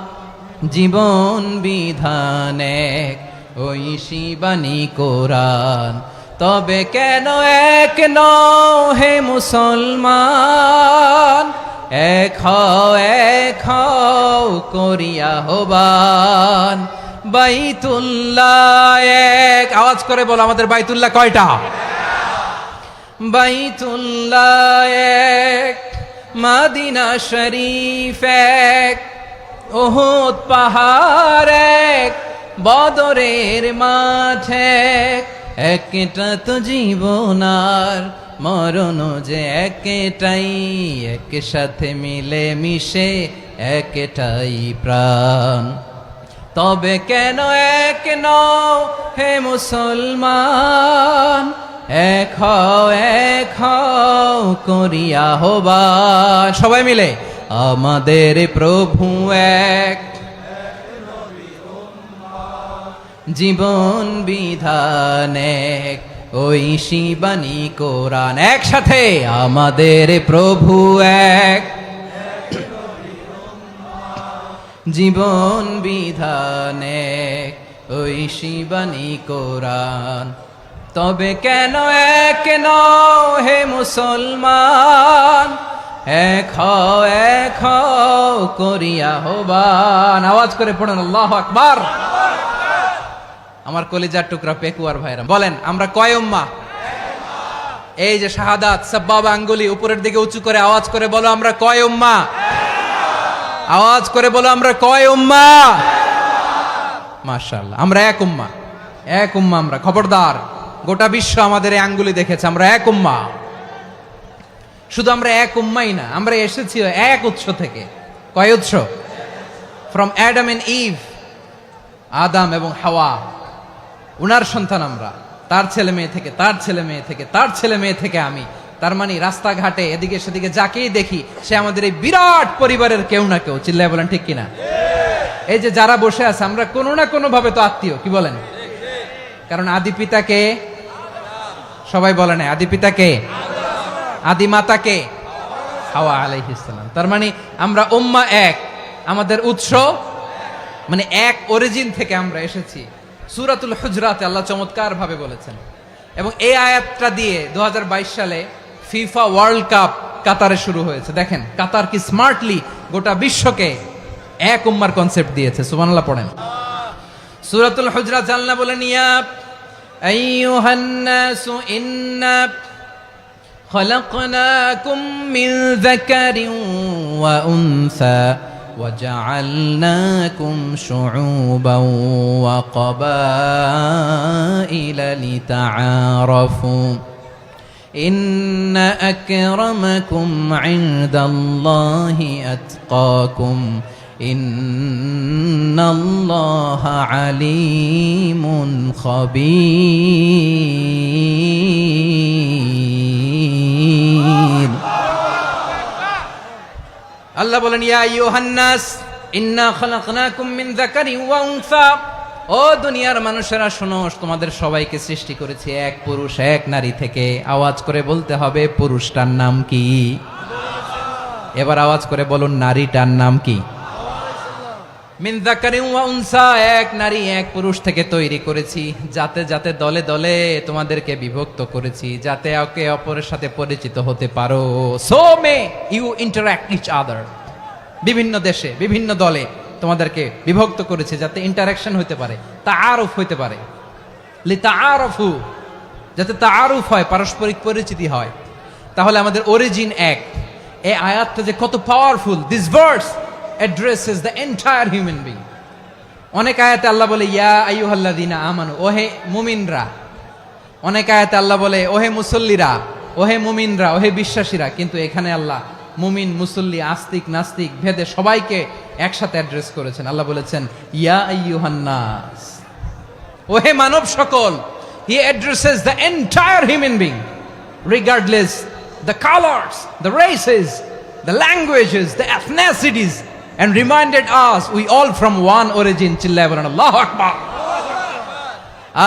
জীবন বিধান এক, ঐশী বাণী কোরআন। তবে কেন এক নও হে মুসলমান? এক হও করিয়া হবান। বাইতুল্লাহ এক, আওয়াজ করে বলো, আমাদের বাইতুল্লাহ কয়টা? বাইতুল্লাহ এক, মদিনা শরীফ এক, উহুদ পাহাড় এক, বদরের মাঠ এক। একটা তো জীবন আর মরণ যে একটাই, একসাথে মিলে মিশে একটাই প্রাণ। তবে কেন এক নও হে মুসলমান? এক হও করিয়া হবান। সবাই মিলে, আমাদের প্রভু এক, জীবন বিধান এক, ঐশী বাণী কোরআন। একসাথে, আমাদের প্রভু এক, জীবন বিধান এক, ঐশী বাণী কোরআন। তবে কেন এক নও হে মুসলমান? এক হও করিয়া হবান। আওয়াজ করে পড়েন আল্লাহু আকবার। আমার কলিজার টুকরা পেকুয়ার ভাইরা বলেন, আমরা কয় উম্মাহ? এই যে শাহাদাত, সাব্বাবা আঙ্গুলি উপরের দিকে উঁচু করে আওয়াজ করে বলো, আমরা কয় উম্মাহ? আওয়াজ করে বলো, আমরা কয় উম্মাহ? মাশাআল্লাহ, আমরা এক উম্মাহ, এক উম্মাহ আমরা। খবরদার, গোটা বিশ্ব আমাদের এই আঙ্গুলি দেখেছে, আমরা এক উম্মাহ। শুধু আমরা এক উম্মাই না, আমরা এসেছি এক উৎস থেকে। কয় উৎস? ফ্রম অ্যাডাম এন্ড ইভ, আদম এবং হাওয়া, উনার সন্তান আমরা। তার ছেলে মেয়ে থেকে, তার ছেলে মেয়ে থেকে, তার ছেলে মেয়ে থেকে আমি। তার মানে রাস্তাঘাটে এদিকে সেদিকে যাকেই দেখি, সে আমাদের এই বিরাট পরিবারের কেউ না কেউ। চিল্লায় বলেন ঠিক কিনা? এই যে যারা বসে আছে, আমরা কোনো না কোনো ভাবে তো আত্মীয়। কি বলেন? কারণ আদি পিতাকে সবাই বলে না, আদি পিতাকে, আদি মাতাকে হাওয়া আলাইহিস সালাম। তার মানে আমরা উম্মাহ এক, আমাদের উৎস মানে এক অরিজিন থেকে আমরা এসেছি। সূরাতুল হুজরাতে আল্লাহ চমৎকার ভাবে বলেছেন, এবং এই আয়াতটা দিয়ে 2022 সালে ফিফা ওয়ার্ল্ড কাপ কাতারে শুরু হয়েছে। দেখেন কাতার কি স্মার্টলি গোটা বিশ্বকে এক উম্মার কনসেপ্ট দিয়েছে। সুবহানাল্লাহ পড়েন। সূরাতুল হুজরাত আল্লাহ বলেন, ইয়া আইয়ুহান নাসু ইন্না খলাকনাকুম মিন যাকারিন ওয়া উনসা وجعلناكم شعوبا وقبائل لتعارفوا إن أكرمكم عند الله أتقاكم إن الله عليم خبير। আল্লাহ বলেন, ইয়া আইয়ুহান নাস, ইন্না খালাকনাকুম মিন যাকারিন ওয়া উনসা, ও দুনিয়ার মানুষেরা শোনো, তোমাদের সবাইকে সৃষ্টি করেছি এক পুরুষ এক নারী থেকে। আওয়াজ করে বলতে হবে পুরুষটার নাম কি? এবার আওয়াজ করে বলুন নারীটার নাম কি? মিন যাকারিন ওয়া উনসা, এক নারী এক পুরুষ থেকে তৈরি করেছি। যাতে যাতে দলে দলে তোমাদেরকে বিভক্ত করেছি, যাতে একে অপরের সাথে পরিচিত হতে পারো। So may you interact each other. বিভিন্ন দেশে বিভিন্ন দলে তোমাদেরকে বিভক্ত করেছে যাতে ইন্টারাকশন হতে পারে, তাআরুফ হতে পারে। লিতাআরফু, যাতে তাআরুফ হয়, পারস্পরিক পরিচিতি হয়। তাহলে আমাদের অরিজিন এক। এই আয়াতটা যে কত powerful! This verse addresses the entire human being. অনেক আয়াতে আল্লাহ বলে ইয়া আইয়ুহাল্লাযীনা আমানু, ওহে মুমিনরা। অনেক আয়াতে আল্লাহ বলে ওহে মুসল্লিরা, ওহে মুমিনরা, ওহে বিশ্বাসীরা। কিন্তু এখানে আল্লাহ মুমিন মুসল্লি আস্তিক নাস্তিক ভেদে সবাইকে একসাথে অ্যাড্রেস করেছেন। আল্লাহ বলেছেন ইয়া আইয়ুহান নাস, ওহে মানব সকল। হি addresses the entire human being regardless the colours, the races, the languages, the এথনিসিটিস, and reminded us we all from one origin. চিল্লায় বলেন আল্লাহু আকবার।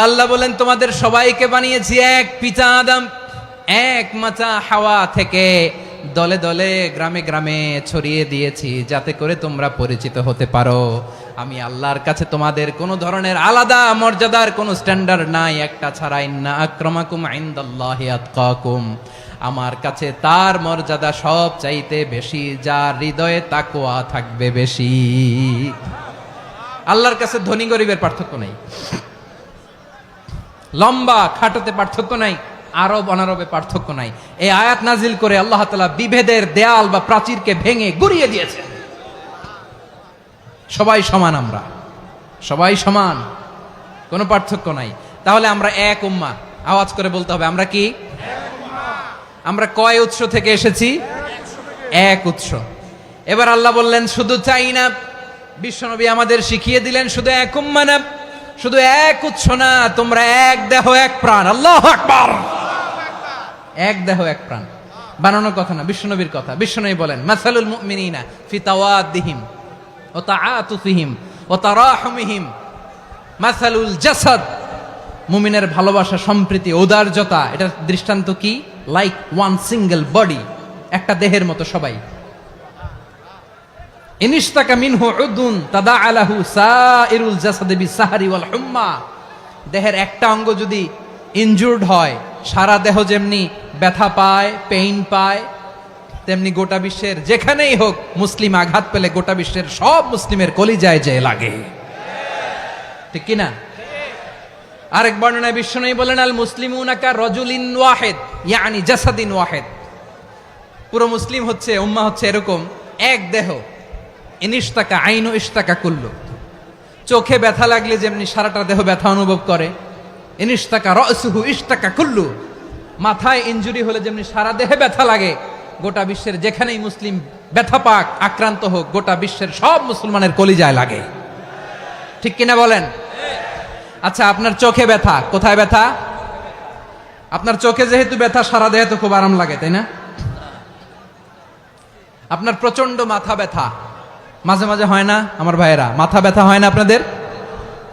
আল্লাহ বলেন তোমাদের সবাইকে বানিয়েছি এক পিতা আদম, এক মাতা হাওয়া থেকে। দলে দলে গ্রামে গ্রামে ছড়িয়ে দিয়েছি যাতে করে তোমরা পরিচিত হতে পারো। আমি আল্লাহর কাছে তোমাদের কোনো ধরনের আলাদা মর্যাদার কোনো স্ট্যান্ডার্ড নাই, একটা ছাড়া। ইন্না আক্রামাকুম ইনদাল্লাহি আতকাকুম, আমার কাছে তার মর্যাদা সব চাইতে বেশি যার হৃদয়ে তাকওয়া থাকবে বেশি। আল্লাহর কাছে ধনী গরিবের পার্থক্য নাই, লম্বা খাটোতে পার্থক্য নাই, আরব অনারবে পার্থক্য নাই। এই আয়াত নাজিল করে আল্লাহ তাআলা বিভেদের দেয়াল বা প্রাচীরকে ভেঙে গুড়িয়ে দিয়েছেন। সবাই সমান, আমরা সবাই সমান, কোনো পার্থক্য নাই। তাহলে আমরা এক উম্মাহ। আওয়াজ করে বলতে হবে আমরা কি? আমরা কয় উৎস থেকে এসেছি? এক উৎস। এবার আল্লাহ বললেন শুধু চাই না, বিশ্বনবী আমাদের শিখিয়ে দিলেন শুধু এক উম্মাহ না, শুধু এক উৎস না, তোমরা এক দেহ এক প্রাণ। আল্লাহু আকবার। এক দেহ এক প্রাণ বানানোর কথা না, বিশ্বনবীর কথা। বিশ্বনবী বলেন মাসালুল মুমিনিনা ফি তাওয়াদ্দিহিম ওয়া তাআতুফিহিম ওয়া তারাহুমিহিম মাসালুল জাসাদ। মুমিনের ভালোবাসা, সম্প্রীতি, ঔদার্যতা, এটার দৃষ্টান্ত কি? লাইক ওয়ান সিঙ্গেল বডি, একটা দেহের মতো সবাই। ইনিশতাকা মিনহু উদুন তাদাআ লাহু সাইরুল জাসাদি বিসাহরি ওয়াল হুম্মা। দেহের একটা অঙ্গ যদি ইনজুর্ড হয়, সারা দেহ যেমনি ব্যথা পায়, পেইন পায়, তেমনি গোটা বিশ্বের যেখানেই হোক মুসলিম আঘাত পেলে গোটা বিশ্বের সব মুসলিমের কলিজায় যে লাগে, ঠিক কিনা? আরেক বর্ণনায় বিশ্বনবী বলেন আল মুসলিমুনা কা রাজুলিন ওয়াহিদ ইয়ানি জাসাদিন ওয়াহিদ। পুরো মুসলিম হচ্ছে, উম্মাহ হচ্ছে এরকম এক দেহ। ইনিশতাকা আইনু ইশতাকা কুল্লু। চোখে ব্যথা লাগলে যেমনি সারাটা দেহ ব্যথা অনুভব করে, ইনিশতাকা রাসুহু ইশতাকা কুল্লু। মাথায় ইনজুরি হলে যেমনি সারা দেহে ব্যথা লাগে, গোটা বিশ্বের যেখানেই মুসলিম ব্যথা পাক, আক্রান্ত হোক, গোটা বিশ্বের সব মুসলমানের কলিজায় লাগে, ঠিক কিনা বলেন? আচ্ছা, আপনার চোখে ব্যথা, কোথায় ব্যথা? আপনার চোখে যেহেতু ব্যথা, সারা দেহে তো খুব আরাম লাগে, তাই না? আপনার প্রচন্ড মাথা ব্যথা মাঝে মাঝে হয় না আমার ভাইয়েরা? মাথা ব্যথা হয় না আপনাদের?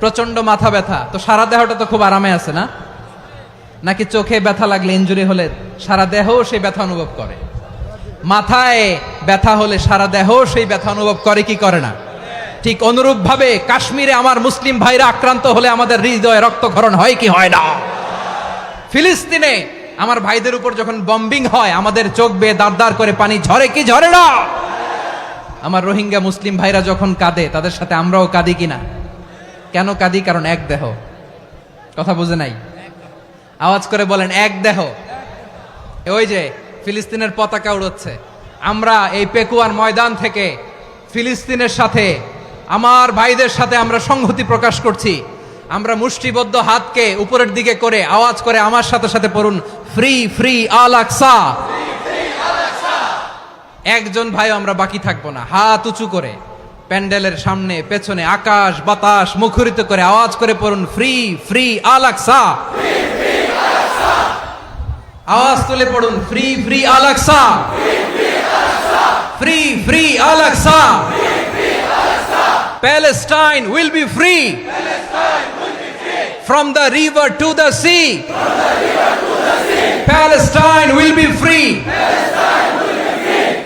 প্রচন্ড মাথা ব্যথা, তো সারা দেহটা তো খুব আরামে আছে না? নাকি চোখে ব্যথা লাগলে, ইনজুরি হলে সারা দেহ সেই ব্যথা অনুভব করে? মাথায় ব্যথা হলে সারা দেহ সেই ব্যথা অনুভব করে কি করে না? ঠিক অনুরূপ ভাবে কাশ্মীরে আমার মুসলিম ভাইরা আক্রান্ত হলে আমাদের হৃদয়ে রক্তক্ষরণ হয় কি হয় না? ফিলিস্তিনে আমার ভাইদের উপর যখন বম্বিং হয়, আমাদের চোখ বেয়ে দাঁড় দাঁড় করে পানি ঝরে কি ঝরে না? আমার রোহিঙ্গা মুসলিম ভাইরা যখন কাঁদে, তাদের সাথে আমরাও কাঁদি কিনা? কেন কাঁদি? কারণ এক দেহ। কথা বুঝে নাই? আওয়াজ করে বলেন এক দেহ। ওই যে ফিলিস্তিনের পতাকা উড়ছে, আমরা এই পেকুয়ার ময়দান থেকে ফিলিস্তিনের সাথে, আমার ভাইদের সাথে আমরা সংহতি প্রকাশ করছি। আমরা মুষ্টিবদ্ধ হাতকে উপরের দিকে করে আওয়াজ করে আমার সাথে সাথে পড়ুন ফ্রি ফ্রি আল আকসা। একজন ভাই আমরা বাকি থাকবো না। হাত উঁচু করে প্যান্ডেলের সামনে পেছনে আকাশ বাতাস মুখরিত করে আওয়াজ করে পড়ুন ফ্রি ফ্রি আল আকসা। আওয়াজ তুলে পড়ুন free free Al Aqsa, free free Al Aqsa. Palestine will be free. From the river to the sea. Palestine will be free.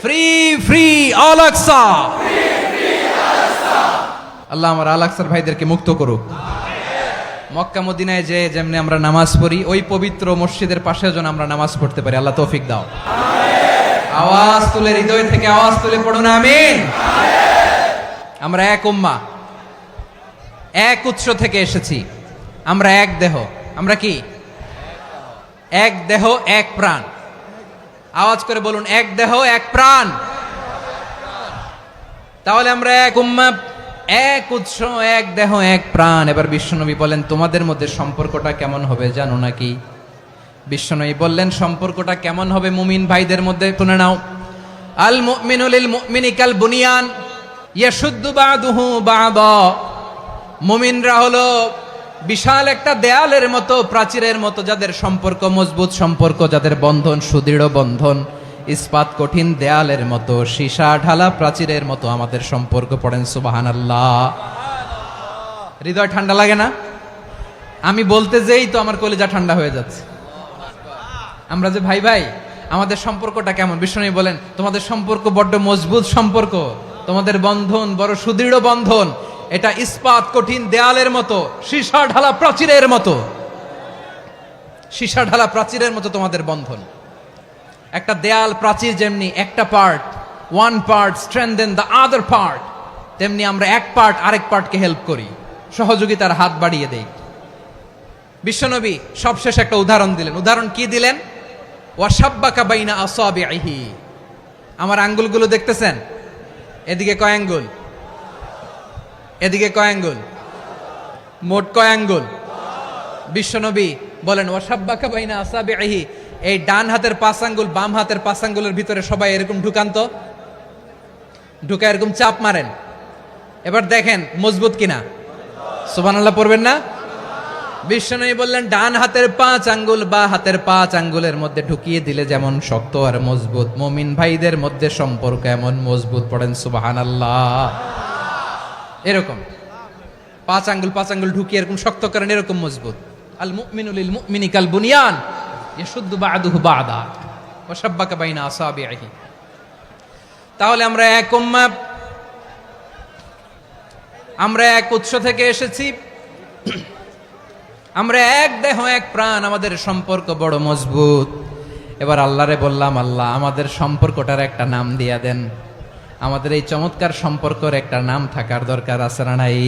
Free, free, Al-Aqsa. আল্লাহ আমার আল-আকসার ভাইদেরকে মুক্ত করুক। মক্কা মদিনায় যে যেমনি আমরা নামাজ পড়ি, ওই পবিত্র মসজিদের পাশে যেন আমরা নামাজ পড়তে পারি। আল্লাহ তৌফিক দাও। আওয়াজ তুলে, হৃদয় থেকে আওয়াজ তুলে পড়ুন আমিন। আমরা এক উম্মাহ, এক উৎস থেকে এসেছি। আমরা এক দেহ। আমরা কি? এক দেহ, এক প্রাণ। আওয়াজ করে বলুন, এক দেহ, এক প্রাণ। তাহলে আমরা এক উম্মাহ, এক উৎস, এক দেহ, এক প্রাণ। এবার বিশ্বনবী বলেন, তোমাদের মধ্যে সম্পর্কটা কেমন হবে জানো নাকি? বিশ্বনবী বললেন, সম্পর্কটা কেমন হবে মুমিন ভাইদের মধ্যে? শুনে নাও। আল মুমিনু লিল মুমিনি কাল বুনিয়ান ইয়াশুদ্দু বাদুহু বাদা। মুমিনরা হলো বিশাল একটা দেয়ালের মতো, প্রাচীরের মতো, যাদের সম্পর্ক মজবুত সম্পর্ক, যাদের বন্ধন সুদৃঢ় বন্ধন, ইস্পাত কঠিন দেয়ালের মতো, সীসা ঢালা প্রাচীরের মতো আমাদের সম্পর্ক। পড়েন সুবহানাল্লাহ। হৃদয় ঠান্ডা লাগে না? আমি বলতে যেই তো আমার কলিজা ঠান্ডা হয়ে যাচ্ছে। আমরা যে ভাই ভাই, আমাদের সম্পর্কটা কেমন? বিষ্ণু বলেন, তোমাদের সম্পর্ক বড্ড মজবুত সম্পর্ক, তোমাদের বন্ধন বড় সুদৃঢ় বন্ধন, এটা ইস্পাত কঠিন দেয়ালের মতো, সীসা ঢালা প্রাচীরের মতো। সীসা ঢালা প্রাচীরের মতো তোমাদের বন্ধন। একটা দেয়াল প্রাচীর যেমনি একটা part, one part strengthen the other part, তেমনি আমরা এক পার্ট আরেক পার্টকে হেল্প করি, সহযোগিতার হাত বাড়িয়ে দেই। বিশ্বনবী সবশেষ একটা উদাহরণ দিলেন। উদাহরণ কি দিলেন? ওয়াশাব্বাকা বাইনা আসাবিহি। আমার আঙ্গুলগুলো দেখতেছেন? এদিকে কয় আঙ্গুল? এদিকে কয় আঙ্গুল? মোট কয় আঙ্গুল? বিশ্বনবী বলেন, ওয়াশাব্বাকা বাইনা আসাবিহি। এই ডান হাতের 5 আঙ্গুল বাম হাতের 5 আঙ্গুলের ভিতরে সবাই এরকম ঢুকান তো, ঢুকা এরকম চাপ মারেন। এবার দেখেন মজবুত কিনা। সুবহানাল্লাহ পড়বেন না? বিশ্বনবী বললেন, ডান হাতের 5 আঙ্গুল বা হাতের 5 আঙ্গুলের মধ্যে ঢুকিয়ে দিলে যেমন শক্ত আর মজবুত, মুমিন ভাইদের মধ্যে সম্পর্ক এমন মজবুত। পড়েন সুবহানাল্লাহ। এরকম 5 আঙ্গুল ঢুকিয়ে এরকম শক্ত করেন, এরকম মজবুত। আল মুমিনু লিল মুমিনি কাল বুনিয়ান ইয়াশুদ্দু বাদুহু বাদা ওয়াশাব্বাকা বাইনা আসাবিহি। তাহলে আমরা এক উম্মাহ, আমরা এক উৎস থেকে এসেছি, আমরা এক দেহ এক প্রাণ, আমাদের সম্পর্ক বড় মজবুত। এবার আল্লাহরে বললাম, আল্লাহ আমাদের সম্পর্কটার একটা নাম দিয়া দেন। আমাদের এই চমৎকার সম্পর্কের একটা নাম থাকার দরকার আছে না নাই?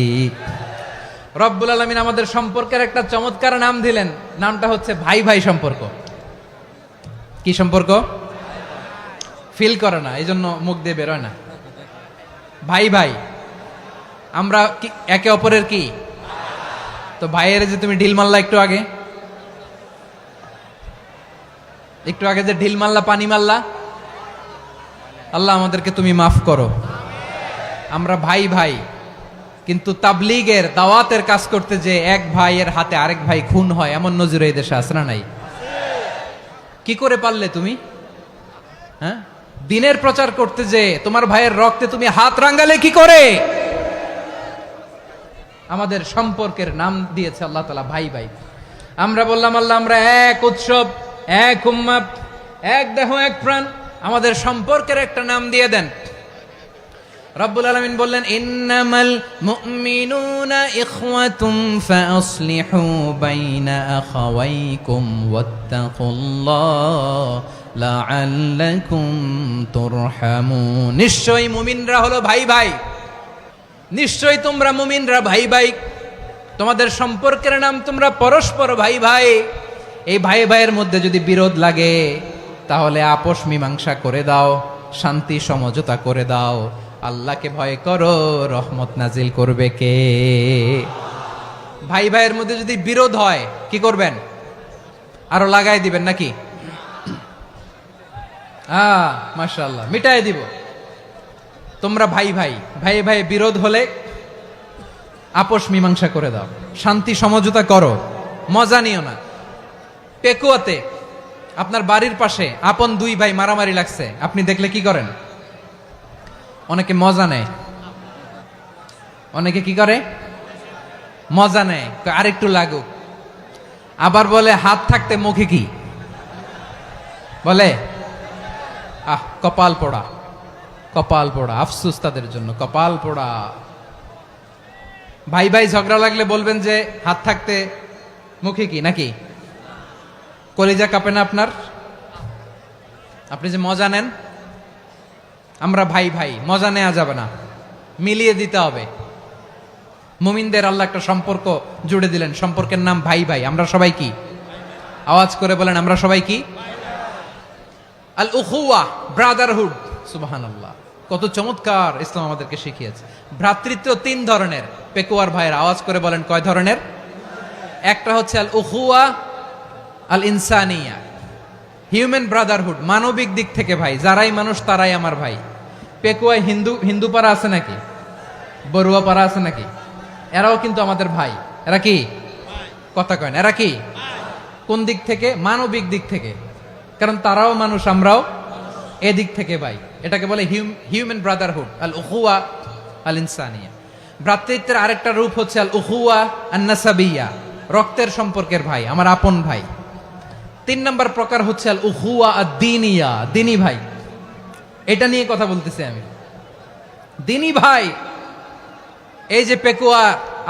রব্বুল আলামিন আমাদের সম্পর্কের একটা চমৎকার নাম দিলেন। নামটা হচ্ছে ভাই ভাই সম্পর্ক। কি সম্পর্ক? ফিল করে না, এই জন্য মুখ দিয়ে বেরোয় না। ভাই ভাই, আমরা একে অপরের কি? তো ভাইয়ের যে তুমি ঢিল মারলা একটু আগে, যে ঢিল মারলা, পানি মারলা, আল্লাহ আমাদেরকে তুমি মাফ করো। আমরা ভাই ভাই, কিন্তু তাবলীগের দাওয়াতের কাজ করতে যে এক ভাইয়ের হাতে আরেক ভাই খুন হয়, এমন নজির এই দেশে আছে না নাই? কি করে পারলে তুমি? হ্যাঁ, দিনের প্রচার করতে যে তোমার ভাইয়ের রক্তে তুমি হাত রাঙ্গালে কি করে? আমাদের সম্পর্কের নাম দিয়েছে আল্লাহ তাআলা ভাই ভাই। আমরা বললাম, আল্লাহ আমরা এক উৎসব, এক উম্মাহ, এক দেহ এক প্রাণ, আমাদের সম্পর্কের একটা নাম দিয়ে দেন। রব্বুল আলামিন বললেন, ইন্নামাল মুমিনুনা ইখওয়াতুম ফাসলিহু বাইনা আখাওয়াইকুম ওয়াত্তাকুল্লাহ লাআল্লাকুম তুরহামুন। নিশ্চয়ই মুমিনরা হলো ভাই ভাই, নিশ্চয়ই তোমরা মুমিনরা ভাই ভাই, তোমাদের সম্পর্কের নাম তোমরা পরস্পর ভাই ভাই। এই ভাই ভাইয়ের মধ্যে যদি বিরোধ লাগে তাহলে আপোষ মীমাংসা করে দাও, শান্তি সমঝোতা করে দাও। আল্লাহকে ভয় করো, রহমত নাজিল করবে কে? ভাই ভাইয়ের মধ্যে যদি বিরোধ হয় কি করবেন? আরো লাগাই দিবেন নাকি? মাশাআল্লাহ, মিটাই দিব। তোমরা ভাই ভাই, ভাই ভাই বিরোধ হলে আপোষ মীমাংসা করে দাও, শান্তি সমঝোতা করো, মজা নিও না। পেকুয়াতে আপনার বাড়ির পাশে আপন 2 ভাই মারামারি লাগছে, আপনি দেখলে কি করেন? অনেকে মজা নেয়। অনেকে কি করে, মজা নেয়, আরেকটু লাগুক। আবার বলে হাত থাকতে মুখে কি বলে, কপাল পোড়া, কপাল পোড়া, আফসুস তাদের জন্য, কপাল পোড়া। ভাই ভাই ঝগড়া লাগলে বলবেন যে হাত থাকতে মুখে কি, নাকি কলিজা কাঁপে না আপনার? আপনি যে মজা নেন, আমরা ভাই ভাই, মজা নেওয়া যাবে না, মিলিয়ে দিতে হবে। মুমিনদের আল্লাহ একটা সম্পর্ক জুড়ে দিলেন, সম্পর্কের নাম ভাই ভাই। আমরা সবাই কি, আওয়াজ করে বলেন, আমরা সবাই কি? আল উখুয়া, ব্রাদারহুড। সুবহানাল্লাহ, কত চমৎকার ইসলাম আমাদেরকে শিখিয়েছে। ভ্রাতৃত্ব তিন ধরনের। পেকুয়ার ভাইয়ের আওয়াজ করে বলেন, কয় ধরনের? একটা হচ্ছে আল উখুয়া আল ইনসানিয়া, হিউম্যান ব্রাদারহুড, মানবিক দিক থেকে ভাই, যারাই মানুষ তারাই আমার ভাই। পেকুয়ায় হিন্দু পাড়া আছে নাকি, বড়ুয়া পাড়া আছে নাকি? এরাও কিন্তু আমাদের ভাই। এরা কি, কথা কয় না, এরা কি? কোন দিক থেকে? মানবিক দিক থেকে, কারণ তারাও মানুষ, আমরাও এদিক থেকে ভাই। এটাকে বলে হিউম্যান ব্রাদারহুড, আল উখুয়া আল ইনসানিয়া। ভ্রাতৃত্বের আরেকটা রূপ হচ্ছে আল উখুয়া আন নাসাবিয়া, রক্তের সম্পর্কের ভাই, আমার আপন ভাই। তিন নম্বর প্রকার হচ্ছে আল উখুয়া আদ দীনিয়া, দিনী ভাই। এটা নিয়ে কথা বলতেছি আমি, দিনী ভাই। এই যে পেকুয়া,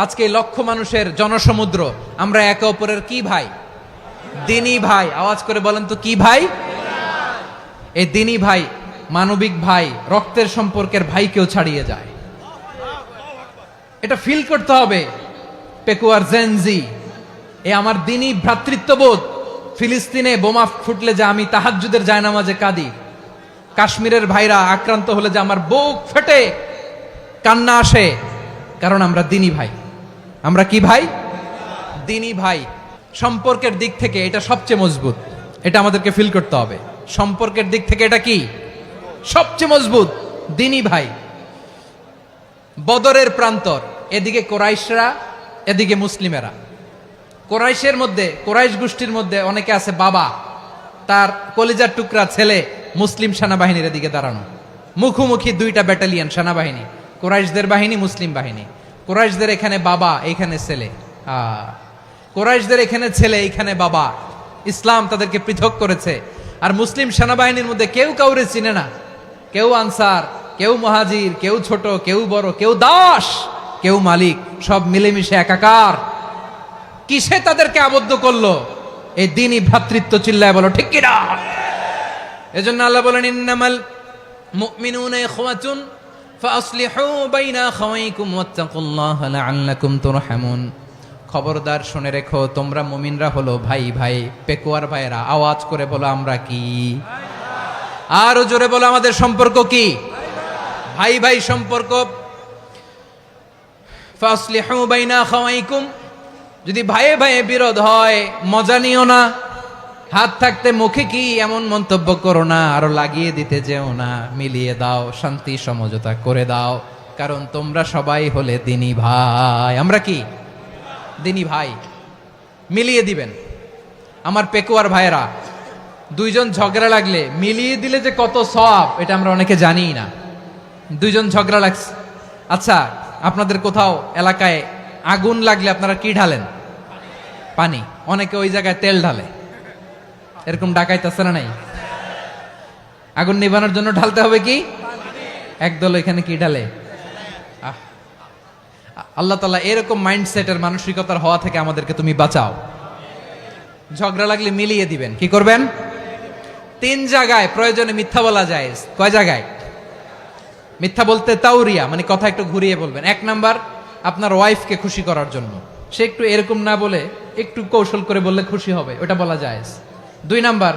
আজকে লক্ষ মানুষের জনসমুদ্র, আমরা একে অপরের কি ভাই? দিনী ভাই। আওয়াজ করে বলেন তো, কি ভাই? এই দিনী ভাই, মানবিক ভাই, রক্তের সম্পর্কের ভাইকেও ছাড়িয়ে যায়। এটা ফিল করতে হবে। পেকুয়ার জেনজি, এ আমার দিনী ভ্রাতৃত্ববোধ। ফিলিস্তিনে বোমা ফুটলে যে আমি তাহাজ্জুদের জায়নামাজে কাঁদি, কাশ্মীরের ভাইরা আক্রান্ত হলে যে আমার বুক ফেটে কান্না আসে, কারণ আমরা দিনী ভাই। আমরা কি ভাই? দিনী ভাই। সম্পর্কের দিক থেকে এটা সবচেয়ে মজবুত, এটা আমাদেরকে ফিল করতে হবে। সম্পর্কের দিক থেকে এটা কি সবচেয়ে মজবুত? দিনী ভাই। বদরের প্রান্তর, এদিকে কোরাইশরা, এদিকে মুসলিমেরা। কোরাইশের মধ্যে, কোরাইশ গোষ্ঠীর মধ্যে অনেকে আছে বাবা, তার কলিজার টুকরা ছেলে মুসলিম সেনাবাহিনীর এদিকে দাঁড়ানো, মুখোমুখি দুইটা ব্যাটালিয়ন সেনাবাহিনী, কোরাইশদের বাহিনী, মুসলিম বাহিনী। কোরাইশদের এখানে বাবা, এইখানে ছেলে। কোরাইশদের এখানে ছেলে, এইখানে বাবা। ইসলাম তাদেরকে পৃথক করেছে। আর মুসলিম সেনাবাহিনীর মধ্যে কেউ কাউরে চিনে না, কেউ আনসার, কেউ মুহাজির, কেউ ছোট, কেউ বড়, কেউ দাস, কেউ মালিক, সব মিলেমিশে একাকার। কিসে তাদেরকে আবদ্ধ করলো? এই দিনই ভ্রাতৃত্ব। চিল্লায় বলো ঠিক কিনা? এজন্য আল্লাহ বলেন, ইন্নামাল মুমিনুনা ইখওয়াতুন ফাসলিহু বাইনা আখাওয়াইকুম ওয়াত্তাকুল্লাহা লাআল্লাকুম তুরহামুন। খবরদার শুনে রেখো, তোমরা মুমিনরা হলো ভাই ভাই। পেকুয়ার ভাইরা আওয়াজ করে বলো, আমরা কি? আরো জোরে বলো, আমাদের সম্পর্ক কি? ভাই ভাই সম্পর্ক। ফাসলিহু বাইনা আখাওয়াইকুম, যদি ভাইয়ে ভাইয়ে বিরোধ হয় মজা নিও না। হাত থাকতে মুখে কি এমন মন্তব্য করো না, আরো লাগিয়ে দিতে যেও না। মিলিয়ে দাও, শান্তি সমঝোতা করে দাও, কারণ তোমরা সবাই হলে দিনী ভাই। আমরা কি? দিনী ভাই। মিলিয়ে দিবেন। আমার পেকুয়ার ভাইয়েরা, দুইজন ঝগড়া লাগলে মিলিয়ে দিলে যে কত সওয়াব, এটা আমরা অনেকে জানি না। দুইজন ঝগড়া লাগছে, আচ্ছা আপনাদের কোথাও এলাকায় আগুন লাগলে আপনারা কি ঢালেন? পানি। অনেকে ওই জায়গায় তেল ঢালে। এরকম ডাকাইতে আছে না নাই? আগুন নিভানোর জন্য ঢালতে হবে কি? একদল এখানে কি ঢালে? আল্লাহ তাআলা এরকম মাইন্ডসেটের, মানসিকতার হওয়া থেকে আমাদেরকে তুমি বাঁচাও। ঝগড়া লাগলে মিলিয়ে দিবেন। কি করবেন? তিন জায়গায় প্রয়োজনে মিথ্যা বলা যায়। কয় জায়গায় মিথ্যা বলতে? তাওরিয়া, মানে কথা একটু ঘুরিয়ে বলবেন। এক নাম্বার, আপনার ওয়াইফকে খুশি করার জন্য, সে একটু এরকম না বলে একটু কৌশল করে বললে খুশি হবে, ওটা বলা যায়। দুই নাম্বার,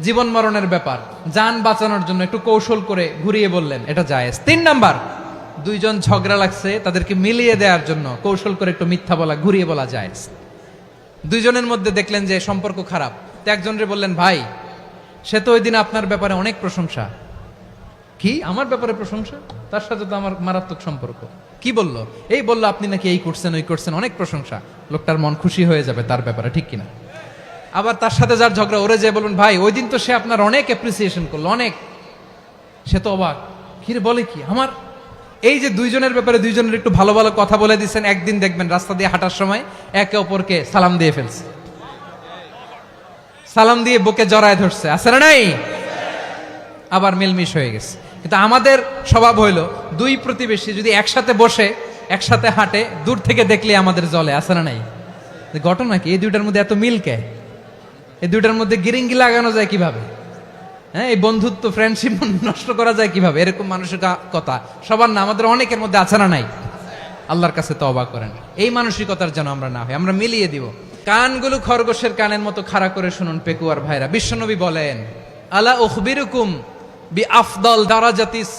জীবন মরণের ব্যাপার, জান বাঁচানোর জন্য একটু কৌশল করে ঘুরিয়ে বললেন, এটা জায়েজ। তিন নাম্বার, দুইজন ঝগড়া লাগছে, তাদেরকে মিলিয়ে দেওয়ার জন্য কৌশল করে একটু মিথ্যা বলা, ঘুরিয়ে বলা জায়েজ। দুইজনের মধ্যে দেখলেন যে সম্পর্ক খারাপ, তো একজনরে বললেন, ভাই সে তো ওই দিন আপনার ব্যাপারে অনেক প্রশংসা। কি আমার ব্যাপারে প্রশংসা? তার সাথে তো আমার মারাত্মক সম্পর্ক। কি বললো? এই বললো আপনি নাকি এই করছেন, ওই করছেন, অনেক প্রশংসা। লোকটার মন খুশি হয়ে যাবে তার ব্যাপারে, ঠিক কিনা? আবার তার সাথে যার ঝগড়া, ওরে যে বলবেন, ভাই ওই দিন তো সে আপনার অনেক অ্যাপ্রিসিয়েশন করলো, অনেক। সে তো অবাক, কি রে বলে কি? আমার এই যে দুইজনের ব্যাপারে দুইজনের একটু ভালো ভালো কথা বলে দিচ্ছেন, একদিন দেখবেন রাস্তা দিয়ে হাঁটার সময় একে অপরকে সালাম দিয়ে ফেলছে, সালাম দিয়ে বুকে জড়ায় ধরছে, আছে না নাই? আবার মিলমিশ হয়ে গেছে। কিন্তু আমাদের স্বভাব হইল দুই প্রতিবেশী যদি একসাথে বসে একসাথে হাঁটে, দূর থেকে দেখলে আমাদের জলে, আছে না নাই? ঘটনা কি এই দুইটার মধ্যে এত মিল কে? এই দুইটার মধ্যে গিরিঙ্গি লাগানো যায় কিভাবে? হ্যাঁ, এই বন্ধুত্ব ফ্রেন্ডশিপ নষ্ট করা যায় কিভাবে? এরকম মানসিকতা সবার না, আমাদের অনেকের মধ্যে আছে না নাই? আল্লাহর কাছে তওবা করেন এই মানসিকতার যেন আমরা না হই, আমরা মিলিয়ে দিব। কানগুলো খরগোশের কানের মতো খাড়া করে শুনুন পেকুয়ার ভাইরা। বিশ্বনবী বলেন, আলা উখবিরুকুম বি আফদল দারাজাতিস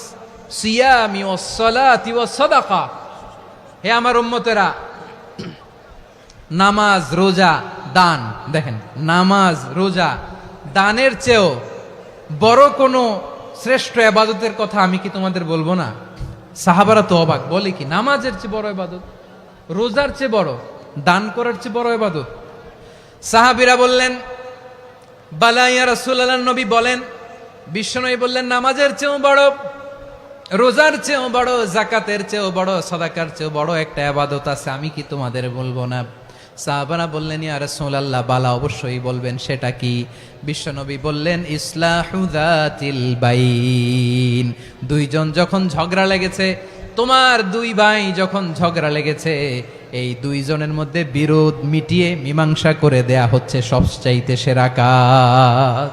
সিয়ামি ওয়াস সালাতি ওয়াস সাদাকা। হে আমার উম্মতেরা, নামাজ, রোজা, দান, দেখেন নামাজ, রোজা, দানের চেয়েও বড় কোনো শ্রেষ্ঠ ইবাদতের কথা আমি কি তোমাদের বলবো না? সাহাবারা তো অবাক, বলে কি নামাজের চেয়ে বড় ইবাদত, রোজার চেয়ে বড়, দান করার চেয়ে বড় ইবাদত? সাহাবীরা বললেন, বালা ইয়া রাসূলুল্লাহ। নবী বলেন, বিশ্বনবী বললেন, নামাজের চেয়েও বড়, রোজার চেয়েও বড়, যাকাতের চেয়েও বড়, সাদাকার চেয়েও বড় একটা ইবাদত আছে, আমি কি তোমাদের বলবো না? সাহাবারা বললেন, ইয়া রাসূলুল্লাহ, বালা, অবশ্যই বলবেন, সেটা কি? বিশ্বনবী বললেন, ইসলাহু যাতিল বাইন। দুইজন যখন ঝগড়া লেগেছে, তোমার দুই ভাই যখন ঝগড়া লেগেছে, এই দুইজনের মধ্যে বিরোধ মিটিয়ে মীমাংসা করে দেয়া হচ্ছে সবচাইতে সেরা কাজ।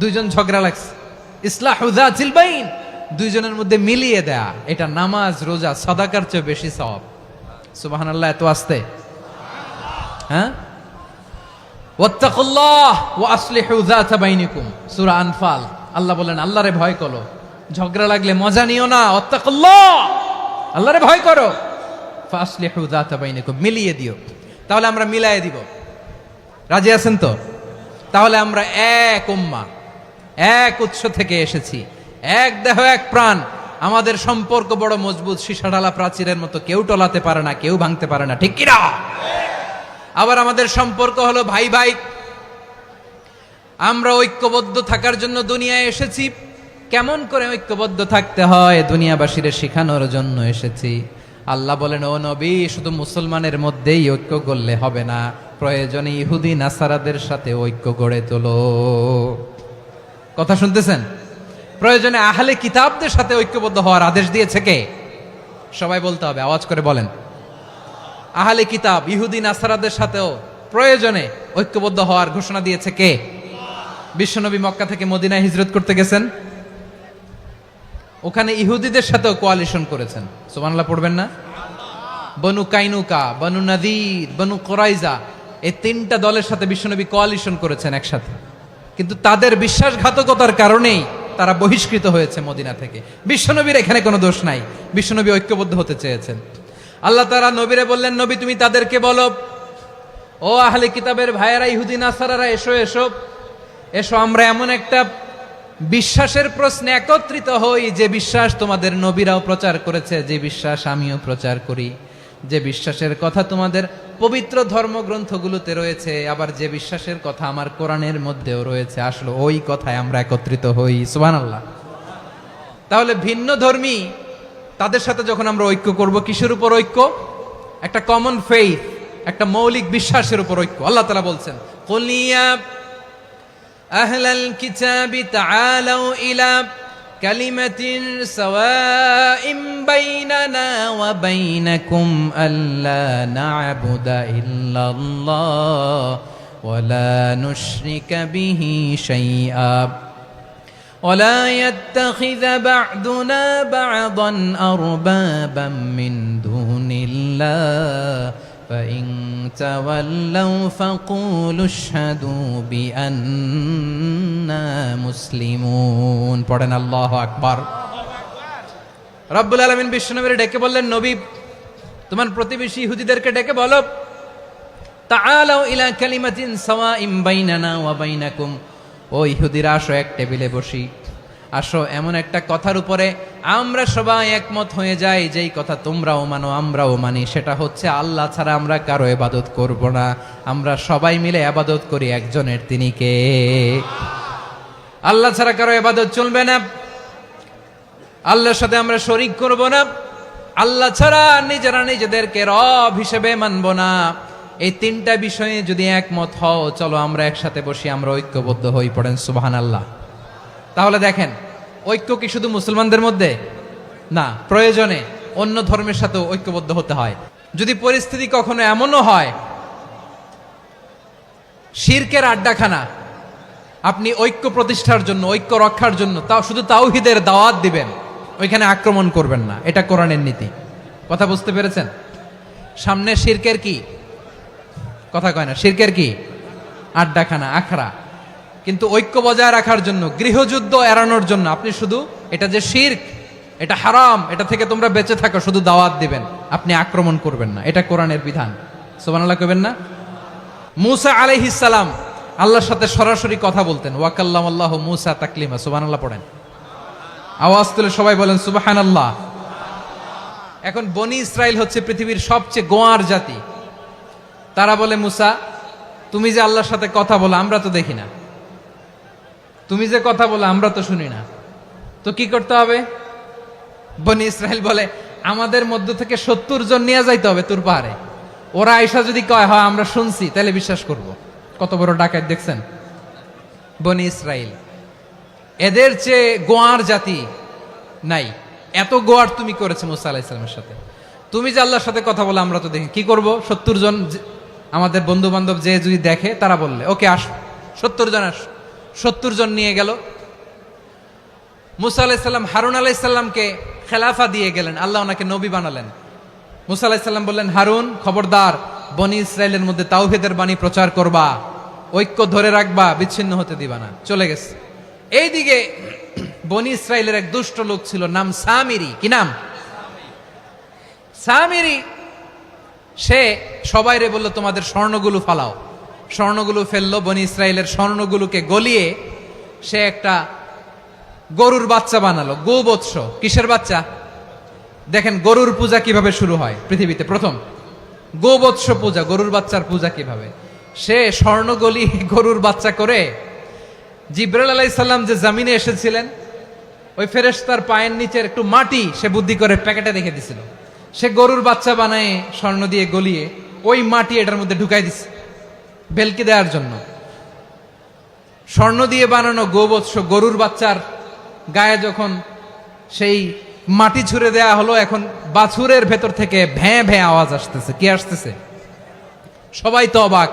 দুইজন ঝগড়া লাগছে, ইসলাহু যাতিল বাইন, দুইজনের মধ্যে মিলিয়ে দেয়া, এটা নামাজ, রোজা, সাদাকার চেয়ে বেশি সওয়াব। সুবহানাল্লাহ, এত আস্তে? হ্যাঁ, ওয়াত্তাকুল্লাহ ওয়া আসলিহু যাতা বাইনিকুম, সূরা আনফাল। আল্লাহ বলেন, আল্লাহরে ভয় করো, ঝগড়া লাগলে মজা নিও না, ওয়াত্তাকুল্লাহ, আল্লাহরে ভয় করো, ফাসলিহু যাতা বাইনিকুম, মিলিয়ে দিও। তাহলে আমরা মিলায়ে দিব, রাজি আছেন তো? তাহলে আমরা এক উম্মাহ, এক উৎস থেকে এসেছি, এক দেহ এক প্রাণ, আমাদের সম্পর্ক বড় মজবুত, সীসাঢালা প্রাচীরের মতো, কেউ টলাতে পারে না, কেউ ভাঙতে পারে না, ঠিক কিনা? আবার আমাদের সম্পর্ক হলো ভাই ভাই, আমরা ঐক্যবদ্ধ থাকার জন্য দুনিয়ায় এসেছি। কেমন করে ঐক্যবদ্ধ থাকতে হয় দুনিয়াবাসীর শেখানোর জন্য এসেছি। আল্লাহ বলেন, ও নবী, শুধু মুসলমানের মধ্যেই ঐক্য করলে হবে না, প্রয়োজনে ইহুদি নাসারাদের সাথে ঐক্য গড়ে তোলো। কথা শুনতেছেন? প্রয়োজনে আহলে কিতাবদের সাথে ঐক্যবদ্ধ হওয়ার আদেশ দিয়েছে কে? সবাই বলতে হবে, আওয়াজ করে বলেন। আহলে কিতাব, ইহুদি নাসারাদের সাথেও প্রয়োজনে ঐক্যবদ্ধ হওয়ার ঘোষণা দিয়েছে কে? বিশ্বনবী মক্কা থেকে মদিনায় হিজরত করতে গেছেন, ওখানে ইহুদিদের সাথেও কোয়ালিশন করেছেন। সুবহানাল্লাহ পড়বেন না? বনু কাইনুকা, বনু নাদির, বনু কুরাইজা, এই তিনটা দলের সাথে বিশ্বনবী কোয়ালিশন করেছেন একসাথে। কিন্তু তাদের বিশ্বাসঘাতকতার কারণেই তারা বহিষ্কৃত হয়েছে মদিনা থেকে। বিশ্বনবীর এখানে কোনো দোষ নাই, বিশ্বনবী ঐক্যবদ্ধ হতে চেয়েছেন। আল্লাহ তাআলা নবীরে বললেন, নবী তুমি তাদেরকে বলো, ও আহলে কিতাবের ভাইয়েরা, ইহুদি নাসারারা, এসো এসো এসো, আমরা এমন একটা বিশ্বাসের প্রশ্নে একত্রিত হই, যে বিশ্বাস তোমাদের নবীরাও প্রচার করেছে, যে বিশ্বাস আমিও প্রচার করি, যে বিশ্বাসের কথা তোমাদের পবিত্র ধর্মগ্রন্থগুলোতে রয়েছে, আবার যে বিশ্বাসের কথা আমার কোরআনের মধ্যেও রয়েছে, আসলে ওই কথায় আমরা একত্রিত হই। সুবহানাল্লাহ। তাহলে ভিন্ন ধর্মী তাদের সাথে যখন আমরা ঐক্য করব, কিসের উপর ঐক্য? একটা কমন ফেইথ, একটা মৌলিক বিশ্বাসের উপর ঐক্য। আল্লাহ তাআলা বলছেন, কুল ইয়া আহলাল কিতাবি তাআলাউ ইলা কালিমাতিন সাওয়াইম বাইনানা ওয়া বাইনাকুম আল্লা না'বুদা ইল্লাল্লাহ ওয়া লা নুশরিকা বিহি শাইআ ولا يتخذ بعضنا بعضا أربابا من دون الله فإن تولوا فقولوا اشهدوا بأننا مسلمون। পড়েন আল্লাহু আকবার। রব্বুল আলামিন বিশ্বনবীর ডেকে বললেন, নবী তোমার প্রতিবেশী ইহুদিদেরকে ডেকে বলো, তাআলাউ ইলা কালিমাতিন সাওয়াইম বাইনানা ওয়া বাইনাকুম, ও ইহুদিরা, আসো এক টেবিলে বসি, আসো এমন একটা কথার উপরে আমরা সবাই একমত হয়ে যাই, যেই কথা তোমরাও মানো আমরাও মানি, সেটা হচ্ছে আল্লাহ ছাড়া আমরা কারো ইবাদত করব না, আমরা সবাই মিলে ইবাদত করি একজনের, তিনি কে? আল্লাহ ছাড়া কারো ইবাদত চলবে না। আল্লাহর সাথে আমরা শরীক করব না, আল্লাহ ছাড়া নিজেরা নিজেদেরকে রব হিসেবে মানব না। এই তিনটা বিষয়ে যদি একমত হও, চলো আমরা একসাথে বসি, আমরা ঐক্যবদ্ধ হই। পড়েন সুবহানাল্লাহ। তাহলে দেখেন, ঐক্য কি শুধু মুসলমানদের মধ্যে না, প্রয়োজনে অন্য ধর্মের সাথেও ঐক্যবদ্ধ হতে হয়। যদি পরিস্থিতি কখনো এমনও হয় শিরকের আড্ডাখানা, আপনি ঐক্য প্রতিষ্ঠার জন্য, ঐক্য রক্ষার জন্য তাও শুধু তাওহীদের দাওয়াত দিবেন, ওইখানে আক্রমণ করবেন না। এটা কোরআনের নীতি। কথা বুঝতে পেরেছেন? সামনে শিরকের কি কথা কয় না, শিরকের কি আড্ডাখানা, আখড়া। কিন্তু ঐক্য বজায় রাখার জন্য, গৃহযুদ্ধ এড়ানোর জন্য আপনি শুধু এটা যে শিরক, এটা হারাম, এটা থেকে তোমরা বেঁচে থাকো, শুধু দাওয়াত দিবেন, আপনি আক্রমণ করবেন না। এটা কোরআনের বিধান। সুবহানাল্লাহ কইবেন না? মূসা আলাইহিস সালাম আল্লাহর সাথে সরাসরি কথা বলতেন। ওয়াকাল্লামাল্লাহু মূসা তাকলিমা। সুবহানাল্লাহ পড়েন। আওয়াজ তুলে সবাই বলেন সুবহানাল্লাহ। এখন বনি ইসরাইল হচ্ছে পৃথিবীর সবচেয়ে গোয়ার জাতি। তারা বলে, মূসা তুমি যে আল্লাহর সাথে কথা বলো আমরা তো দেখি না, তুমি যে কথা বলো আমরা তো শুনি না, তো কি করতে হবে? বনি ইসরাইল বলে, আমাদের মধ্য থেকে 70 জন নিয়ে যাইতে হবে তুর পাহাড়ে। ওরা আয়েশা যদি কয় হয় আমরা শুনছি, তাহলে বিশ্বাস করব। কত বড় ডাকাত দেখছেন বনি ইসরাইল। এদের চেয়ে গোয়ার জাতি নাই। এত গোয়ার তুমি করেছে মূসা আলাইহিস সালামের সাথে। তুমি যে আল্লাহর সাথে কথা বলে আমরা তো দেখি, কি করব? 70 জন আমাদের বন্ধু বান্ধব যে যদি দেখে, তারা বললে ওকে আস, 70 জন আস। 70 জন নিয়ে গেল। মূসা আলাইহিস সালাম হারুন আলাইহিস সালামকে খেলাফা দিয়ে গেলেন, আল্লাহ ওনাকে নবী বানালেন। মূসা আলাইহিস সালাম বললেন, হারুন খবরদার, বনি ইসরাইলের মধ্যে তাওহীদের বাণী প্রচার করবা, ঐক্য ধরে রাখবা, বিচ্ছিন্ন হতে দিবা না। চলে গেছে। এইদিকে বনি ইসরাইলের এক দুষ্ট লোক ছিল, নাম সামিরি। কি নাম? সামিরি। সে সবাইরে বলল, তোমাদের স্বর্ণগুলো ফালাও। স্বর্ণগুলো ফেললো। বনি ইসরাইলের স্বর্ণগুলোকে গলিয়ে সে একটা গরুর বাচ্চা বানালো। গোবৎস। কিসের বাচ্চা? দেখেন গরুর পূজা কিভাবে শুরু হয় পৃথিবীতে প্রথম। গোবৎস পূজা, গরুর বাচ্চার পূজা কিভাবে। সে স্বর্ণ গলি গরুর বাচ্চা করে, জিবরাইল আলাইহিস সালাম যে জমিনে এসেছিলেন, ওই ফেরেশতার পায়ের নিচের একটু মাটি সে বুদ্ধি করে প্যাকেটে রেখে দিছিল। সে গরুর বাচ্চা বানায় স্বর্ণ দিয়ে গলিয়ে ওই মাটি এটার মধ্যে ঢুকাই দিছে ভেলকি দেওয়ার জন্য। স্বর্ণ দিয়ে বানানো গোবৎস গরুর বাচ্চার গায়ে যখন সেই মাটি ছুঁড়ে দেয়া হলো, এখন বাছুরের ভেতর থেকে ভ্যাঁ ভ্যাঁ আওয়াজ আসতেছে। কি আসতেছে? সবাই তো অবাক।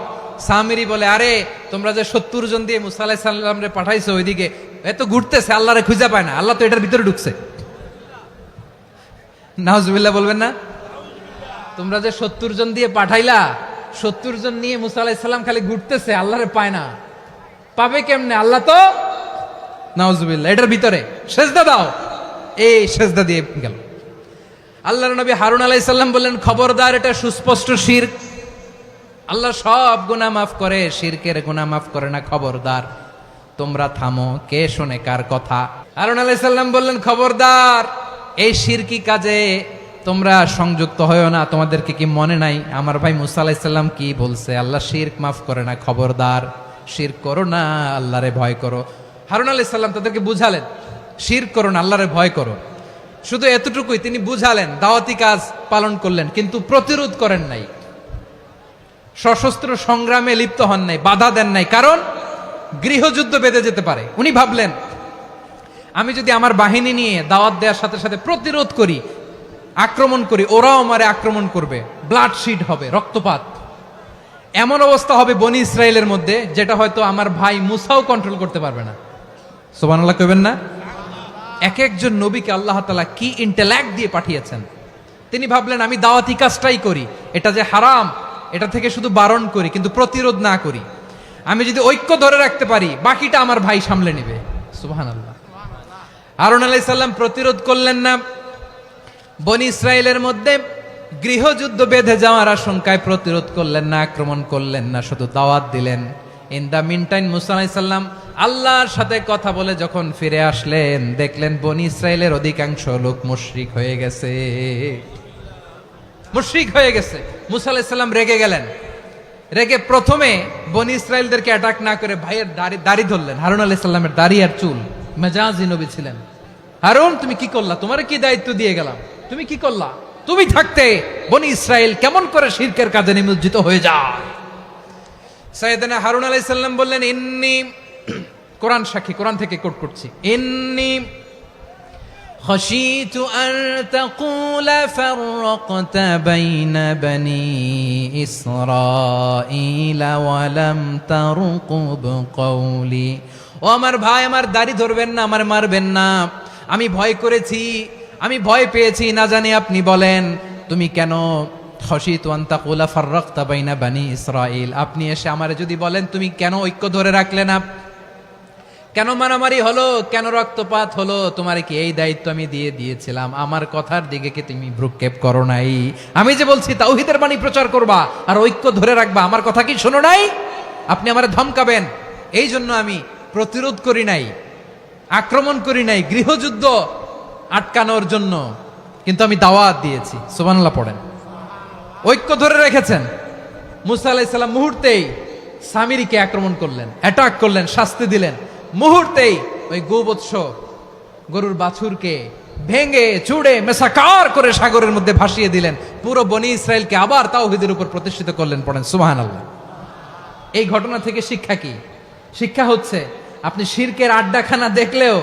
সামিরি বলে, আরে তোমরা যে 70 জন দিয়ে মূসা আলাইহিস সালামরে পাঠাইছো, ওইদিকে এত ঘুরতেছে, আল্লাহরে খুঁজে পায় না, আল্লাহ তো এটার ভিতরে ঢুকছে। নাউজুবিল্লাহ বলবেন না? তোমরা যে 70 জন দিয়ে পাঠাইলা, 70 জন নিয়ে মূসা আলাইহিস সালাম খালি ঘুরতেছে, আল্লাহরে পায় না। পাবে কেমনে? আল্লাহ তো, নাউজুবিল্লাহ, এটার ভিতরে সেজদা দাও। এই সেজদা দিয়ে গেল। আল্লাহর নবী হারুন আলাইহিস সালাম বললেন, খবরদার, এটা সুস্পষ্ট শিরক। আল্লাহ সব গুনাহ মাফ করে, শিরকের গুনাহ মাফ করে না। খবরদার, তোমরা থামো। কে শোনে কার কথা? হারুন আলাইহিস সালাম বললেন, খবরদার, এই শিরকি কাজে তোমরা সংযুক্ত হয়ো না। তোমাদেরকে কি মনে নাই আমার ভাই মূসা আলাইহিস সালাম কি বলছে? আল্লাহ শিরক মাফ করে না। খবরদার, শিরক করো না, আল্লাহরে ভয় করো। হারুন আলাইহিস সালাম তাদেরকে বুঝালেন, শিরক করো না, আল্লাহরে ভয় করো। শুধু এতটুকুই তিনি বুঝালেন, দাওয়াতি কাজ পালন করলেন, কিন্তু প্রতিরোধ করেন নাই, সশস্ত্র সংগ্রামে লিপ্ত হন নাই, বাধা দেন নাই। কারণ গৃহযুদ্ধ বেঁধে যেতে পারে। উনি ভাবলেন, আমি যদি আমার বাহিনী নিয়ে দাওয়াত দেওয়ার সাথে সাথে প্রতিরোধ করি, আক্রমণ করি, ওরাও আমারে আক্রমণ করবে, ব্লাডশিড হবে, রক্তপাত। এমন অবস্থা হবে বনি ইসরায়েলের মধ্যে, যেটা হয়তো আমার ভাই মুসাও কন্ট্রোল করতে পারবে না। সুবহানাল্লাহ কইবেন না? এক একজন নবীকে আল্লাহ তাআলা কি ইন্টেলেক্ট দিয়ে পাঠিয়েছেন। তিনি ভাবলেন, আমি দাওয়াতি কাজটাই করি, এটা যে হারাম এটা থেকে শুধু বারণ করি, কিন্তু প্রতিরোধ না করি। আমি যদি ঐক্য ধরে রাখতে পারি, বাকিটা আমার ভাই সামলে নেবে। সুবহানাল্লাহ। হারুন আলাইহিস সালাম প্রতিরোধ করলেন না। বনি ইসরায়েলের মধ্যে গৃহযুদ্ধ বেঁধে যাওয়ার আশঙ্কায় প্রতিরোধ করলেন না, আক্রমণ করলেন না, শুধু দাওয়াত দিলেন। ইন দা মিন টাইম মূসা আলাইহিস সালাম আল্লাহর সাথে কথা বলে যখন ফিরে আসলেন, দেখলেন বনি ইসরায়েলের অধিকাংশ লোক মুশরিক হয়ে গেছে। মুশরিক হয়ে গেছে। মূসা আলাইহিস সালাম রেগে গেলেন। রেগে প্রথমে বনি ইসরায়েলদেরকে অ্যাটাক না করে ভাইয়ের দাড়ি ধরলেন। হারুন আলাইহিস সালামের দাড়ি আর চুল, মেজাজি নবী ছিলেন, হারুন তুমি কি করলা, তোমার কি দায়িত্ব দিয়ে গেলাম, তুমি কি করলা, তুমি থাকতে বনি ইসরাইল কেমন করে শিরকের কাজে নিমজ্জিত হয়ে যায়। সাইয়েদনা হারুন আলাইহিস সালাম বললেন, ইন্নী, কোরআন সাক্ষী, কোরআন থেকে কোট করছি, ইন্নী খাশীতু আন তাকুলা ফাররাকতা বাইনা বনি ইসরাঈলা ওয়া লাম তারকুব কওলি। ও আমার ভাই, আমার দাড়ি ধরবেন না, আমার মারবেন না, আমি ভয় করেছি, আমি ভয় পেয়েছি, না জানি আপনি বলেন তুমি কেন খাশীতু আন তাকুলা ফাররাকতা বাইনা বনি ইসরাঈল, আপনি এসে আমারে যদি বলেন তুমি কেন ঐক্য ধরে রাখলে না, কেন মারামারি হলো, কেন রক্তপাত হলো, তোমার কি এই দায়িত্ব আমি দিয়ে দিয়েছিলাম, আমার কথার দিকে কি তুমি ভ্রুক্ষেপ করো নাই? আমি যে বলছি তাওহীদের বাণী প্রচার করবা আর ঐক্য ধরে রাখবা, আমার কথা কি শোনো নাই? আপনি আমারে ধমকাবেন, এই জন্য আমি প্রতিরোধ করি নাই, আক্রমণ করি নাই, গৃহযুদ্ধ আটকানোর জন্য কিন্তু আমি দাওয়াত দিয়েছি। সুবহানাল্লাহ পড়েন। ঐক্য ধরে রেখেছেন। মুসা আলাইহিস সালাম মুহূর্তেই সামিরীকে আক্রমণ করলেন, অ্যাটাক করলেন, শাস্তি দিলেন, মুহূর্তেই ওই গোবৎস গরুর বাছুরকে ভেঙে চুড়ে মেসাকার করে সাগরের মধ্যে ভাসিয়ে দিলেন, পুরো বনি ইসরায়েলকে আবার তাওহীদের উপর প্রতিষ্ঠিত করলেন। পড়েন সুবহানাল্লাহ। এই ঘটনা থেকে শিক্ষা কি? শিক্ষা হচ্ছে আপনি শিরকের আড্ডাখানা দেখলেও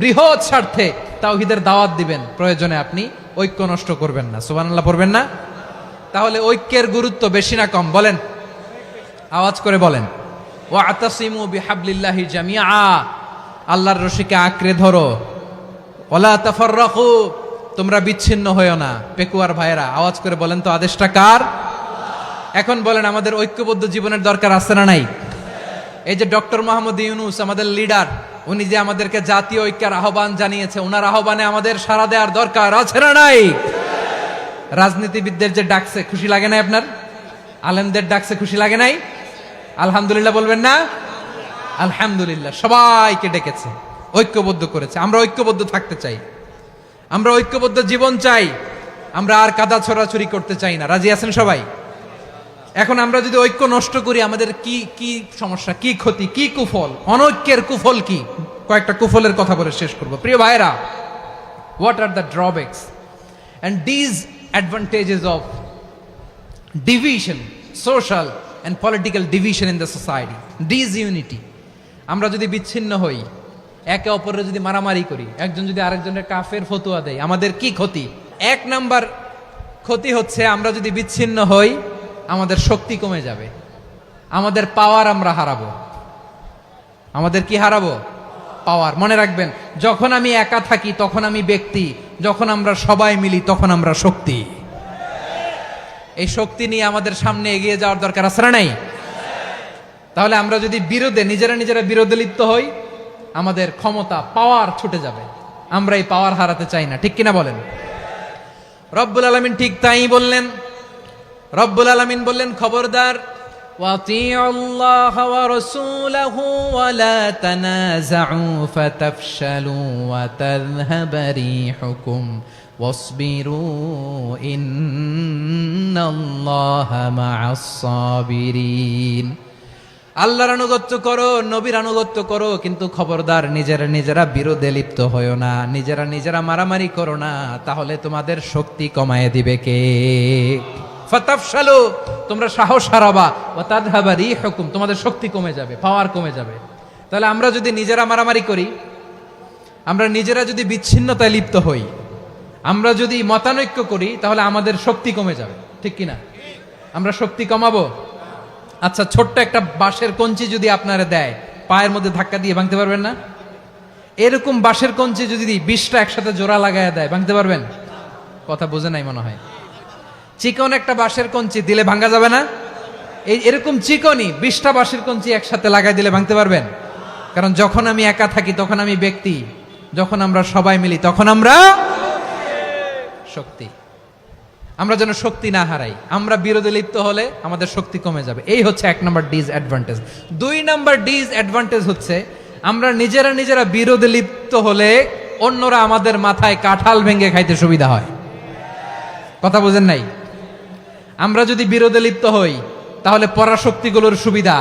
বৃহৎ স্বার্থে তাওহীদের দাওয়াত দিবেন, প্রয়োজনে আপনি ঐক্য নষ্ট করবেন না। সুবহানাল্লাহ পড়বেন না? তাহলে ঐক্যের গুরুত্ব বেশি না কম বলেন? আওয়াজ করে বলেন। ওয়াতাসিমু বিহাবলিল্লাহি জামিআ, আল্লাহর রশিকে আঁকড়ে ধরো, ওয়ালা তাফাররাকু, তোমরা বিচ্ছিন্ন হয়ো না। পেকুয়ার ভাইয়েরা আওয়াজ করে বলেন তো আদেশটা কার? এখন বলেন আমাদের ঐক্যবদ্ধ জীবনের দরকার আছে না নাই? এই যে ডক্টর মোহাম্মদ ইউনূস আমাদের লিডার, উনি যে আমাদেরকে জাতীয় ঐক্যের আহ্বান জানিয়েছে, ওনার আহ্বানে আমাদের সাড়া দেওয়ার দরকার আছে না নাই? রাজনীতিবিদদের যে ডাকছে খুশি লাগে নাই আপনার? আলেমদের ডাকছে খুশি লাগে নাই? আলহামদুলিল্লাহ বলবেন না? আলহামদুলিল্লাহ, সবাইকে ডেকেছে, ঐক্যবদ্ধ করেছে। আমরা ঐক্যবদ্ধ থাকতে চাই, আমরা ঐক্যবদ্ধ জীবন চাই, আমরা আর কাদা ছড়াছড়ি করতে চাই না। রাজি আছেন সবাই? এখন আমরা যদি ঐক্য নষ্ট করি আমাদের কি কি সমস্যা, কি ক্ষতি, কি কুফল? অনৈক্যের কুফল কি? কয়েকটা কুফলের কথা বলে শেষ করব। প্রিয় ভাইরা, what are the drawbacks and disadvantages of division, social and political division in the society, disunity? আমরা যদি বিচ্ছিন্ন হই, একে অপরের যদি মারামারি করি, একজন যদি আরেকজনের কাফের ফতোয়া দেয়, আমাদের কি ক্ষতি? এক নাম্বার ক্ষতি হচ্ছে আমরা যদি বিচ্ছিন্ন হই আমাদের শক্তি কমে যাবে, আমাদের পাওয়ার আমরা হারাবো। আমাদের কি হারাবো? পাওয়ার। মনে রাখবেন, যখন আমি একা থাকি তখন আমি ব্যক্তি, যখন আমরা সবাই মিলি তখন আমরা শক্তি। এই শক্তি নিয়ে আমাদের সামনে এগিয়ে যাওয়ার দরকার আছে না নাই? তাহলে আমরা যদি বিরোধে নিজেরা বিরোধে লিপ্ত হই আমাদের ক্ষমতা, পাওয়ার ছুটে যাবে। আমরা এই পাওয়ার হারাতে চাই না, ঠিক কিনা বলেন? রব্বুল আলামিন ঠিক তাই বললেন। রব্বুল আলামিন বললেন, খবরদার, ওয়াতিউল্লাহ ওয়া রাসূলাহু ওয়া লা তানাযাউ ফাতাফশালু ওয়া তাযহাবা রিহুকুম ওয়াসবিরু ইন্নাল্লাহা মা'আস সাবিরিন। আল্লাহর আনুগত্য করো, নবীর আনুগত্য করো, কিন্তু খবরদার নিজেরা বিরোধে লিপ্ত হয়ো না, নিজেরা মারামারি করো না, তাহলে তোমাদের শক্তি কমায় দিবে কে? ফাতাফশালু, তোমরা সাহস হারাবা, ওয়া তাযহাবা রিহুকুম, তোমাদের শক্তি কমে যাবে, পাওয়ার কমে যাবে। তাহলে আমরা যদি নিজেরা মারামারি করি, আমরা নিজেরা যদি বিচ্ছিন্নতায় লিপ্ত হই, আমরা যদি মতানৈক্য করি, তাহলে আমাদের শক্তি কমে যাবে, ঠিক কিনা? আমরা শক্তি কমাবো। আচ্ছা, ছোট্ট একটা বাঁশের কঞ্চি যদি আপনারা দেয়, পায়ের মধ্যে ধাক্কা দিয়ে ভাঙতে পারবেন না? এরকম বাঁশের কঞ্চি যদি 20টা একসাথে জোড়া লাগায় দেয়, ভাঙতে পারবেন? কথা বোঝে নাই মনে হয়। চিকন একটা বাঁশের কঞ্চি দিলে ভাঙা যাবে না? এরকম চিকনই 20টা বাঁশের কঞ্চি একসাথে লাগাই দিলে ভাঙতে পারবেন? কারণ যখন আমি একা থাকি তখন আমি ব্যক্তি, যখন আমরা সবাই মিলি তখন আমরা শক্তি। আমরা যেন শক্তি না হারাই। আমরা বিরোধে লিপ্ত হলে আমাদের শক্তি কমে যাবে। এই হচ্ছে 1 নম্বর ডিসঅ্যাডভান্টেজ। 2 নম্বর ডিসঅ্যাডভান্টেজ হচ্ছে আমরা নিজেরা বিরোধে লিপ্ত হলে অন্যরা আমাদের মাথায় কাঁঠাল ভেঙে খাইতে সুবিধা হয়। কথা বোঝেন নাই? আমরা যদি বিরোধে লিপ্ত হই তাহলে পরাশক্তিগুলোর সুবিধা,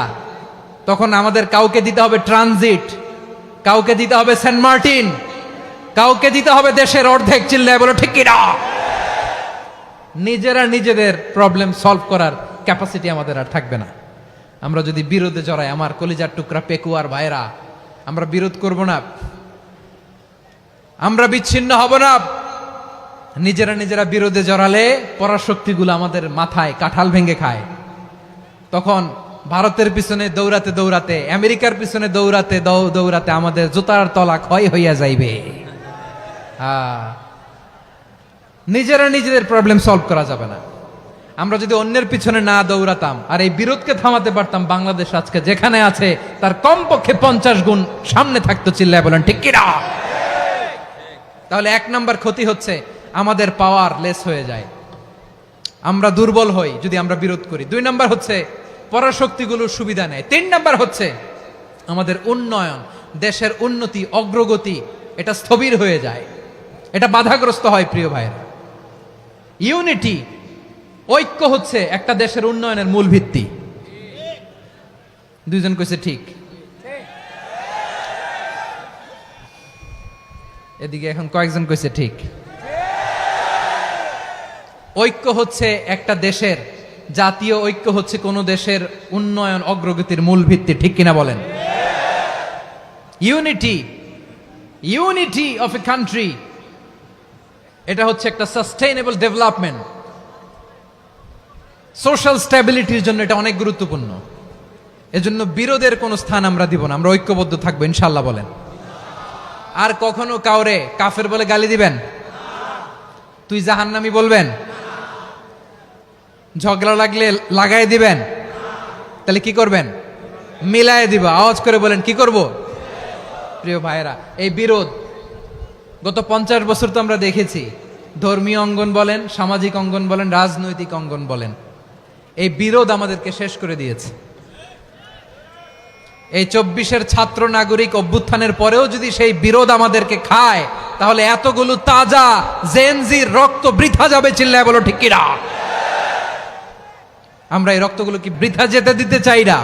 তখন আমাদের কাউকে দিতে হবে ট্রানজিট, কাউকে দিতে হবে সেন্ট মার্টিন, কাউকে দিতে হবে দেশের অর্ধেক, চিল্লায় বলো ঠিক কিনা? নিজেরা নিজেদের প্রবলেম সলভ করার ক্যাপাসিটি আমাদের আর থাকবে না। আমরা যদি বিরোধে জড়াই, আমার কলিজার টুকরা পেকুয়ার ভাইরা, আমরা বিরোধ করব না, আমরা বিচ্ছিন্ন হব না। নিজেরা নিজেরা বিরোধে জড়ালে পরাশক্তিগুলো আমাদের মাথায় কাঁঠাল ভেঙে খায়। তখন ভারতের পিছনে দৌড়াতে দৌড়াতে, আমেরিকার পিছনে দৌড়াতে দৌড়াতে আমাদের জুতার তলা ক্ষয় হইয়া যাইবে। নিজেরা নিজেদের প্রবলেম সলভ করা যাবে না। আমরা যদি অন্যের পিছনে না দৌড়াতাম আর এই বিরোধকে থামাতে পারতাম, বাংলাদেশ আজকে যেখানে আছে তার কমপক্ষে 50 গুণ সামনে থাকতো, চিল্লায় বলেন ঠিক কিনা? তাহলে 1 নাম্বার ক্ষতি হচ্ছে আমাদের পাওয়ার লেস হয়ে যায়, আমরা দুর্বল হই যদি আমরা বিরোধ করি। 2 নাম্বার হচ্ছে পরাশক্তিগুলোর সুবিধা নেয়। 3 নাম্বার হচ্ছে আমাদের উন্নয়ন, দেশের উন্নতি, অগ্রগতি এটা স্থবির হয়ে যায়, এটা বাধাগ্রস্ত হয়। প্রিয় ভাইয়েরা, ইউনিটি, ঐক্য হচ্ছে একটা দেশের উন্নয়নের মূল ভিত্তি। 2 জন কইছে ঠিক, এদিকে এখন কয়েকজন কইছে ঠিক। ঐক্য হচ্ছে একটা দেশের, জাতীয় ঐক্য হচ্ছে কোন দেশের উন্নয়ন অগ্রগতির মূল ভিত্তি, ঠিক কিনা বলেন? Unity, unity of a country, এটা হচ্ছে একটা সাস্টেইনেবল ডেভেলপমেন্ট, সোশ্যাল স্ট্যাবিলিটির জন্য এটা অনেক গুরুত্বপূর্ণ। এজন্য বিরোধের কোনো স্থান আমরা দিব না, আমরা ঐক্যবদ্ধ থাকবো ইনশাআল্লাহ বলেন। আর কখনো কাউরে কাফের বলে গালি দিবেন? তুই জাহান্নামী বলবেন? ঝগড়া লাগলে লাগাই দিবেন? তাহলে কি করবেন? মিলায় দিব। আওয়াজ করে বলেন কি করব? প্রিয় ভাইয়েরা, এই বিরোধ গত 50 বছর তো আমরা দেখেছি, ধর্মীয় অঙ্গন বলেন, সামাজিক অঙ্গন বলেন, রাজনৈতিক অঙ্গন বলেন, এই বিরোধ আমাদেরকে শেষ করে দিয়েছে। এই 24-এর ছাত্র নাগরিক অভ্যুত্থানের পরেও যদি সেই বিরোধ আমাদেরকে খায়, তাহলে এতগুলো তাজা জেনজির রক্ত বৃথা যাবে, চিল্লায় বলো ঠিক কিনা? আমরা এই রক্তগুলো কি বৃথা যেতে দিতে চাই না?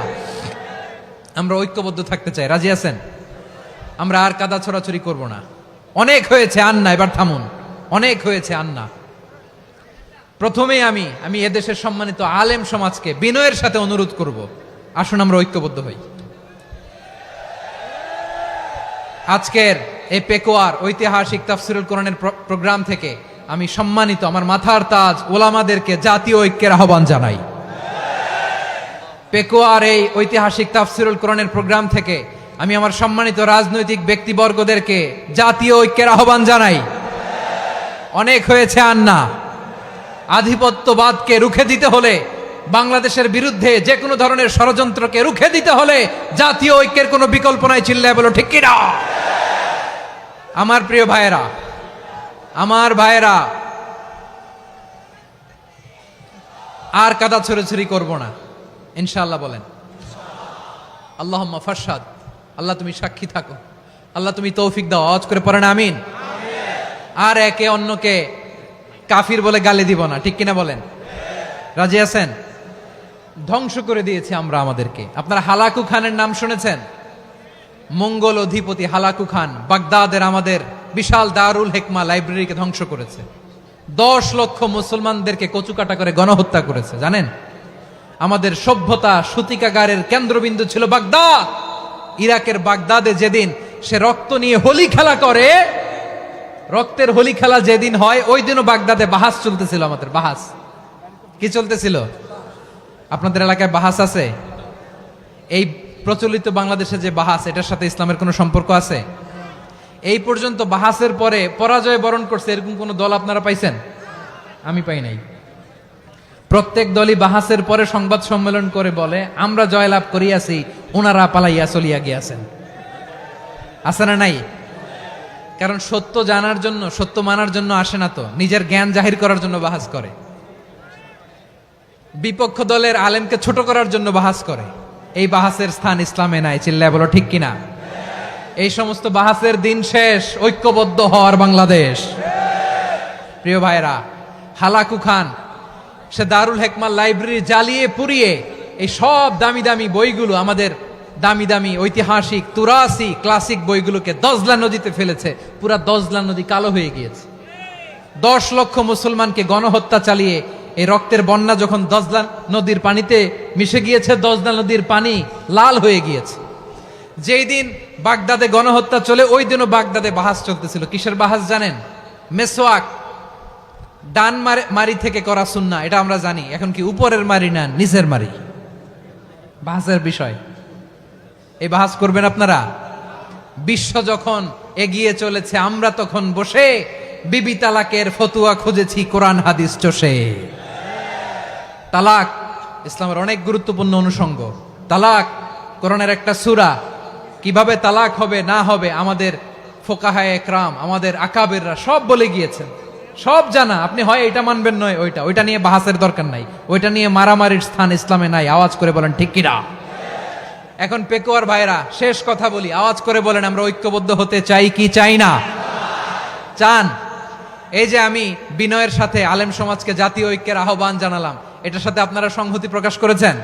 আমরা ঐক্যবদ্ধ থাকতে চাই, রাজি আছেন? আমরা আর কাদা ছোড়াছুরি করব না। অনেক হয়েছে আন্না, এবার থামুন, অনেক হয়েছে আন্না। প্রথমেই আমি এদেশের সম্মানিত আলেম সমাজকে বিনয়ের সাথে অনুরোধ করব, আসুন আমরা ঐক্যবদ্ধ হই। আজকের এই পেকুয়ার ঐতিহাসিক তাফসিরুল কোরআনের প্রোগ্রাম থেকে আমি সম্মানিত আমার মাথার তাজ ওলামাদেরকে জাতীয় ঐক্যের আহ্বান জানাই। পেকুয়ার এই ঐতিহাসিক তাফসিরুল কোরআনের প্রোগ্রাম থেকে আমি আমার সম্মানিত রাজনৈতিক ব্যক্তিবর্গদেরকে জাতীয় ঐক্যের আহ্বান জানাই। অনেক হয়েছে আন্না। আধিপত্যবাদকে রুখে দিতে হলে, বাংলাদেশের বিরুদ্ধে যে কোনো ধরনের ষড়যন্ত্রকে রুখে দিতে হলে জাতীয় ঐক্যের কোনো বিকল্প নাই, চিল্লায় বলো ঠিক কিনা? আমার প্রিয় ভাইয়েরা, আমার ভাইয়েরা, আর কাদা ছড়াছড়ি করব না ইনশাআল্লাহ বলেন। আল্লাহুম্মা ফারশাদ, আল্লাহ তুমি সাক্ষী থাকো, আল্লাহ তুমি তৌফিক দাও। আওয়াজ করে পড়েন আমিন। আর একে অন্যকে কাফির বলে গালি দিব না, ঠিক কিনা বলেন? রাজি আছেন? ধ্বংস করে দিয়েছি আমরা আমাদেরকে। আপনারা হালাকু খানের নাম শুনেছেন? মঙ্গল অধিপতি হালাকু খান বাগদাদের আমাদের বিশাল দারুল হিকমা লাইব্রেরিকে ধ্বংস করেছে। 10 লক্ষ মুসলমানদেরকে কচুকাটা করে গণহত্যা করেছে, জানেন? আমাদের সভ্যতা সূতিকাগারের কেন্দ্রবিন্দু ছিল বাগদাদ। ইরাকের বাগদাদে যেদিন সে রক্ত নিয়ে হোলি খেলা করে, রক্তের হোলি খেলা যেদিন হয়, ওই দিনও বাগদাদে বাহাস চলতেছিল। আমাদের বাহাস কি চলতেছিল? আপনাদের এলাকায় বাহাস আছে? এই প্রচলিত বাংলাদেশে যে বাহাস, এটার সাথে ইসলামের কোনো সম্পর্ক আছে? এই পর্যন্ত বাহাসের পরে পরাজয় বরণ করছে এরকম কোন দল আপনারা পাইছেন? আমি পাই নাই। প্রত্যেক দলই বাহাসের পরে সংবাদ সম্মেলন করে বলে আমরা জয়লাভ করিয়াছি, ওনারা পালাইয়া চলিয়া গিয়াছেন। আছে না নাই? কারণ সত্য জানার জন্য, সত্য মানার জন্য আসে না তো, নিজের জ্ঞান জাহির করার জন্য বাহাস করে। বিপক্ষ দলের আলেমকে ছোট করার জন্য বাহাস করে। এই বাহাসের স্থান ইসলামে নাই, চিল্লায় বলো ঠিক কিনা? এই সমস্ত বাহাসের দিন শেষ, ঐক্যবদ্ধ হওয়ার বাংলাদেশ। প্রিয় ভাইরা, হালাকু খান সে দারুল হিকমা লাইব্রেরি জ্বালিয়ে পুড়িয়ে এই সব দামি দামি বইগুলো আমাদের দামি দামি ঐতিহাসিক তুরাসি ক্লাসিক বইগুলোকে দজলা নদীতে ফেলেছে, পুরা দজলা নদী কালো হয়ে গিয়েছে। 10 লক্ষ মুসলমানকে গণহত্যা চালিয়ে এই রক্তের বন্যা যখন দজলা নদীর পানিতে মিশে গিয়েছে, দজলা নদীর পানি লাল হয়ে গিয়েছে। যেই দিন বাগদাদে গণহত্যা চলে, ওই দিনও বাগদাদে বাহাস চলতেছিল। কিসের বাহাস জানেন? মেসওয়াক, ডান মারি থেকে করা সুন্নাহ, এটা আমরা জানি। এখন কি উপরের মারি না নিচের মারি? বাহাসের বিষয়। এই বাহাস করবেন আপনারা? বিশ্ব যখন এগিয়ে চলেছে, আমরা তখন বসে বিবি তালাকের ফতুয়া খুঁজেছি কোরআন হাদিস চষে। তালাক ইসলামের অনেক গুরুত্বপূর্ণ অনুষঙ্গ। তালাক কোরআনের একটা সূরা। কিভাবে তালাক হবে না হবে আমাদের ফোকাহায়ে একরাম, আমাদের আকাবেররা সব বলে গিয়েছেন, সব জানা। আপনি হয় এটা মানবেন নয় ওইটা নিয়ে বাহাসের দরকার নাই, ওইটা নিয়ে মারামারির স্থান ইসলামে নাই। আওয়াজ করে বলেন ঠিক কিনা? এখন পেকুয়ার ভাইরা, শেষ কথা বলি, আওয়াজ করে বলেন আমরা ঐক্যবদ্ধ হতে চাই কি চাই না? চান? এই যে আমি বিনয়ের সাথে আলেম সমাজকে জাতীয় ঐক্যের আহ্বান জানালাম, এটার সাথে আপনারা সংহতি প্রকাশ করেছেন?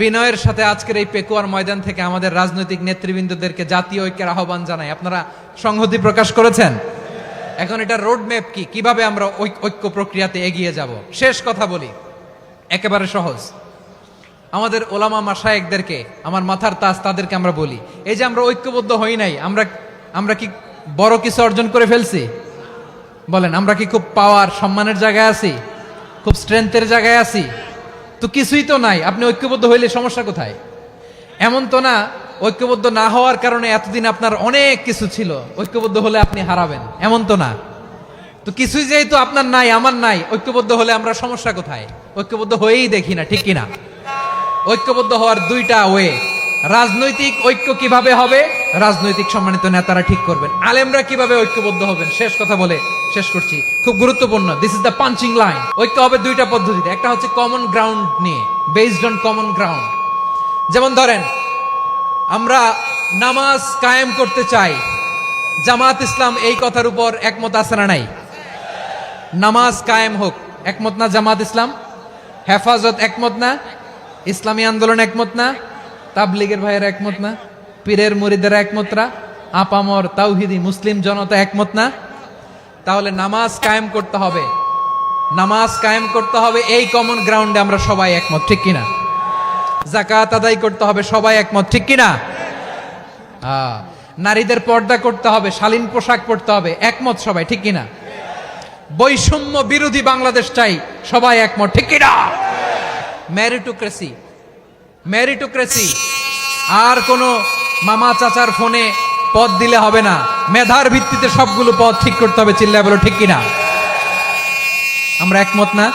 বিনয়ের সাথে আজকের এই পেকুয়ার ময়দান থেকে আমাদের রাজনৈতিক নেতৃবৃন্দদেরকে জাতীয় ঐক্যের আহ্বান জানাই, আপনারা সংহতি প্রকাশ করেছেন? এখন এটা রোড ম্যাপ কি, কিভাবে আমরা ঐক্য প্রক্রিয়াতে এগিয়ে যাব? শেষ কথা বলি, একেবারে সহজ। আমাদের ওলামা মাশায়েখদেরকে, আমার মাথার তাজ, তাদেরকে আমরা বলি, এই যে আমরা ঐক্যবদ্ধ হই নাই, আমরা কি বড় কিছু অর্জন করে ফেলছি? বলেন, আমরা কি খুব পাওয়ার সম্মানের জায়গায় আছি? খুব স্ট্রেংথের জায়গায় আছি? তো কিছুই তো নাই। আপনি ঐক্যবদ্ধ হইলে সমস্যা কোথায়? এমন তো না ঐক্যবদ্ধ না হওয়ার কারণে এতদিন আপনার অনেক কিছু ছিল, ঐক্যবদ্ধ হলে আপনি হারাবেন, এমন তো না। তো কিছুই যেহেতু আপনার নাই, আমার নাই, ঐক্যবদ্ধ হলে আমরা সমস্যা কোথায়? ঐক্যবদ্ধ হয়েই দেখি না, ঠিক কিনা? ঐক্যবদ্ধ হওয়ার দুইটা ওয়ে। রাজনৈতিক ঐক্য কিভাবে হবে? রাজনৈতিক সম্মানিত নেতারা ঠিক করবেন। আলেমরা কিভাবে ঐক্যবদ্ধ হবেন? শেষ কথা বলে শেষ করছি, খুব গুরুত্বপূর্ণ। This is the punching line. ঐক্য হবে দুইটা পদ্ধতিতে। একটা হচ্ছে কমন গ্রাউন্ড নিয়ে, বেসড অন কমন গ্রাউন্ড। যেমন ধরেন, আমরা নামাজ কায়েম করতে চাই, জামাত ইসলাম এই কথার উপর একমত আছে না নাই? নামাজ কায়েম হোক, একমত না জামাত ইসলাম? হেফাজত একমত না? ইসলামী আন্দোলন একমত না? তাবলীগের ভাইয়েরা একমত না? পীরের মুরিদেরা একমত না? আপামর তাওহিদি মুসলিম জনতা একমত না? তাহলে নামাজ কায়েম করতে হবে, নামাজ কায়েম করতে হবে এই কমন গ্রাউন্ডে আমরা সবাই একমত, ঠিক কিনা? যাকাত আদায় করতে হবে, সবাই একমত, ঠিক কিনা? নারীদের পর্দা করতে হবে, শালীন পোশাক পরতে হবে, একমত সবাই, ঠিক কিনা? বৈষম্য বিরোধী বাংলাদেশ চাই, সবাই একমত, ঠিক কিনা? মেরিটোক্রেসি, মেরিটোক্রেসি, আর কোন মামা চাচার ফোনে পদ দিলে হবে না, মেধার ভিত্তিতে সবগুলো পদ ঠিক করতে হবে, চিল্লায় বলো ঠিক কিনা? আমরা একমত না?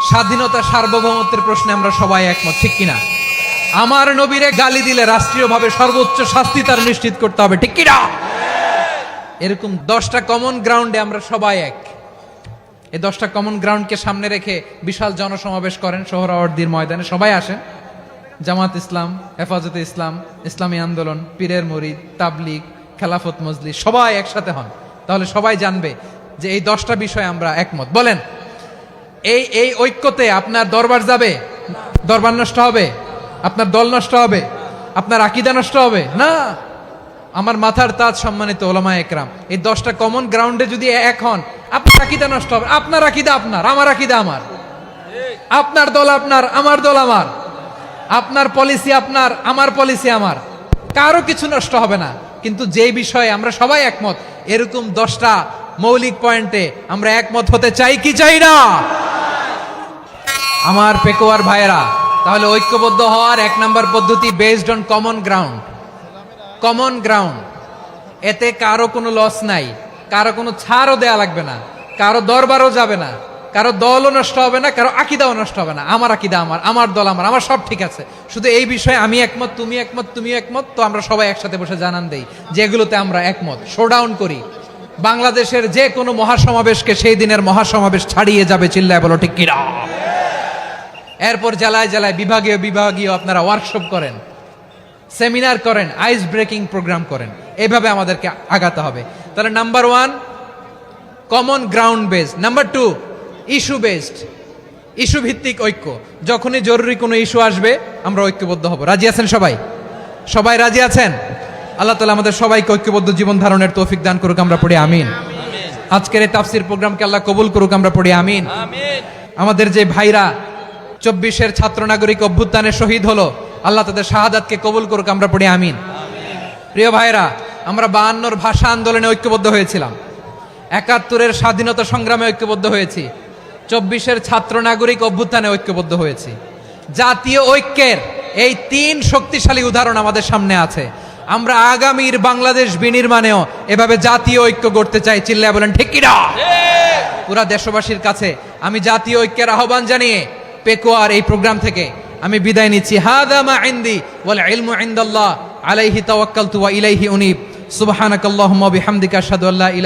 স্বাধীনতা সার্বভৌমত্বের প্রশ্নে আমরা সবাই একমত, ঠিক কিনা? আমার নবীরে গালি দিলে রাষ্ট্রীয়ভাবে সর্বোচ্চ শাস্তি তার নিশ্চিত করতে হবে, ঠিক কিনা? এরকম 10টা কমন গ্রাউন্ডে আমরা সবাই এক। এই 10টা কমন গ্রাউন্ডকে সামনে রেখে বিশাল জনসমাবেশ করেন সোহরাওয়ার্দীর ময়দানে, সবাই আসেন। জামাত ইসলাম, হেফাজতে ইসলাম, ইসলামী আন্দোলন, পীরের মুরিদ, তাবলীগ, খেলাফত মজলিস, সবাই একসাথে হন। তাহলে সবাই জানবে যে এই 10টা বিষয়ে আমরা একমত। বলেন, এই ঐক্যতে আপনার দরবার যাবে? দরবার নষ্ট হবে? আপনার দল নষ্ট হবে? আপনার আকীদা নষ্ট হবে না? আমার মাথার তাজ সম্মানিত ওলামায়ে একরাম, এই 10টা কমন গ্রাউন্ডে যদি এক হন, আপনার আকীদা নষ্ট হবে। আপনার আকীদা আপনার, আমার আকীদা আমার, আপনার দল আপনার, আমার দল আমার, আপনার পলিসি আপনার, আমার পলিসি আমার, কারো কিছু নষ্ট হবে না। কিন্তু যে বিষয়ে আমরা সবাই একমত, এরকম 10টা মৌলিক পয়েন্টে আমরা একমত হতে চাই কি চাই না? আমার পেকুয়ার ভাইয়েরা, তাহলে ঐক্যবদ্ধ হওয়ার 1 নম্বর পদ্ধতি based on common ground. Common ground, এতে কারো কোনো লস নাই, কারো কোনো ছাড়ও দেয়া লাগবে না, কারো দরবারও যাবে না, কারো দলও নষ্ট হবে না, কারো আকীদাও নষ্ট হবে না। আমার আকীদা আমার, আমার দল আমার, আমার সব ঠিক আছে। শুধু এই বিষয়ে আমি একমত, তুমি একমত, তুমি একমত, তো আমরা সবাই একসাথে বসে জানান দেই যেগুলোতে আমরা একমত, শোডাউন করি। বাংলাদেশের যে কোনো মহাসমাবেশকে সেই দিনের মহাসমাবেশ ছাড়িয়ে যাবে, চিল্লায় বলো ঠিক কিনা? এরপর জেলায় জেলায় বিভাগীয় বিভাগীয় আপনারা ওয়ার্কশপ করেন, সেমিনার করেন, আইস ব্রেকিং প্রোগ্রাম করেন। এইভাবে আমাদেরকে আগাতে হবে। তাহলে number 1 common ground based, number 2 issue based. Issue ভিত্তিক ঐক্য। যখনই জরুরি কোনো ইস্যু আসবে আমরা ঐক্যবদ্ধ হব। রাজি আছেন সবাই? সবাই রাজি আছেন? আল্লাহ তাআলা আমাদের সবাইকে ঐক্যবদ্ধ জীবন ধারণের তৌফিক দান করুক, আমরা পড়ি আমিন। আজকের এই তাফসীর প্রোগ্রামকে আল্লাহ কবুল করুক, আমরা পড়ি আমিন। আমাদের যে ভাইরা 24-এর ছাত্র নাগরিক অভ্যুত্থানে শহীদ হলো, আল্লাহ তাদের শাহাদাতকে কবুল করুক, আমরা পড়ি আমিন। প্রিয় ভাইরা, আমরা 52-র ভাষা আন্দোলনে ঐক্যবদ্ধ হয়েছিলাম, 71-এর স্বাধীনতা সংগ্রামে ঐক্যবদ্ধ হয়েছি, 24-এর ছাত্র নাগরিক অভ্যুত্থানে ঐক্যবদ্ধ হয়েছি। জাতীয় ঐক্যের এই 3 শক্তিশালী উদাহরণ আমাদের সামনে আছে। আমরা আগামীর বাংলাদেশ বিনির্মাণেও এভাবে জাতীয় ঐক্য গড়তে চাই। চিল্লায় বলেন ঠিক কি না? পুরা দেশবাসীর কাছে আমি জাতীয় ঐক্যের আহ্বান জানিয়ে পেকুয়ার এই প্রোগ্রাম থেকে আমি বিদায় নিচ্ছি। হাদা মা ইনদি ওয়াল ইলমু ইনদাল্লাহ আলাইহি তাওয়াক্কালতু ওয়া ইলাইহি উনীব। সুবহানাকাল্লাহুম্মা ওয়া বিহামদিকা আশহাদু আল্লা ইলাহা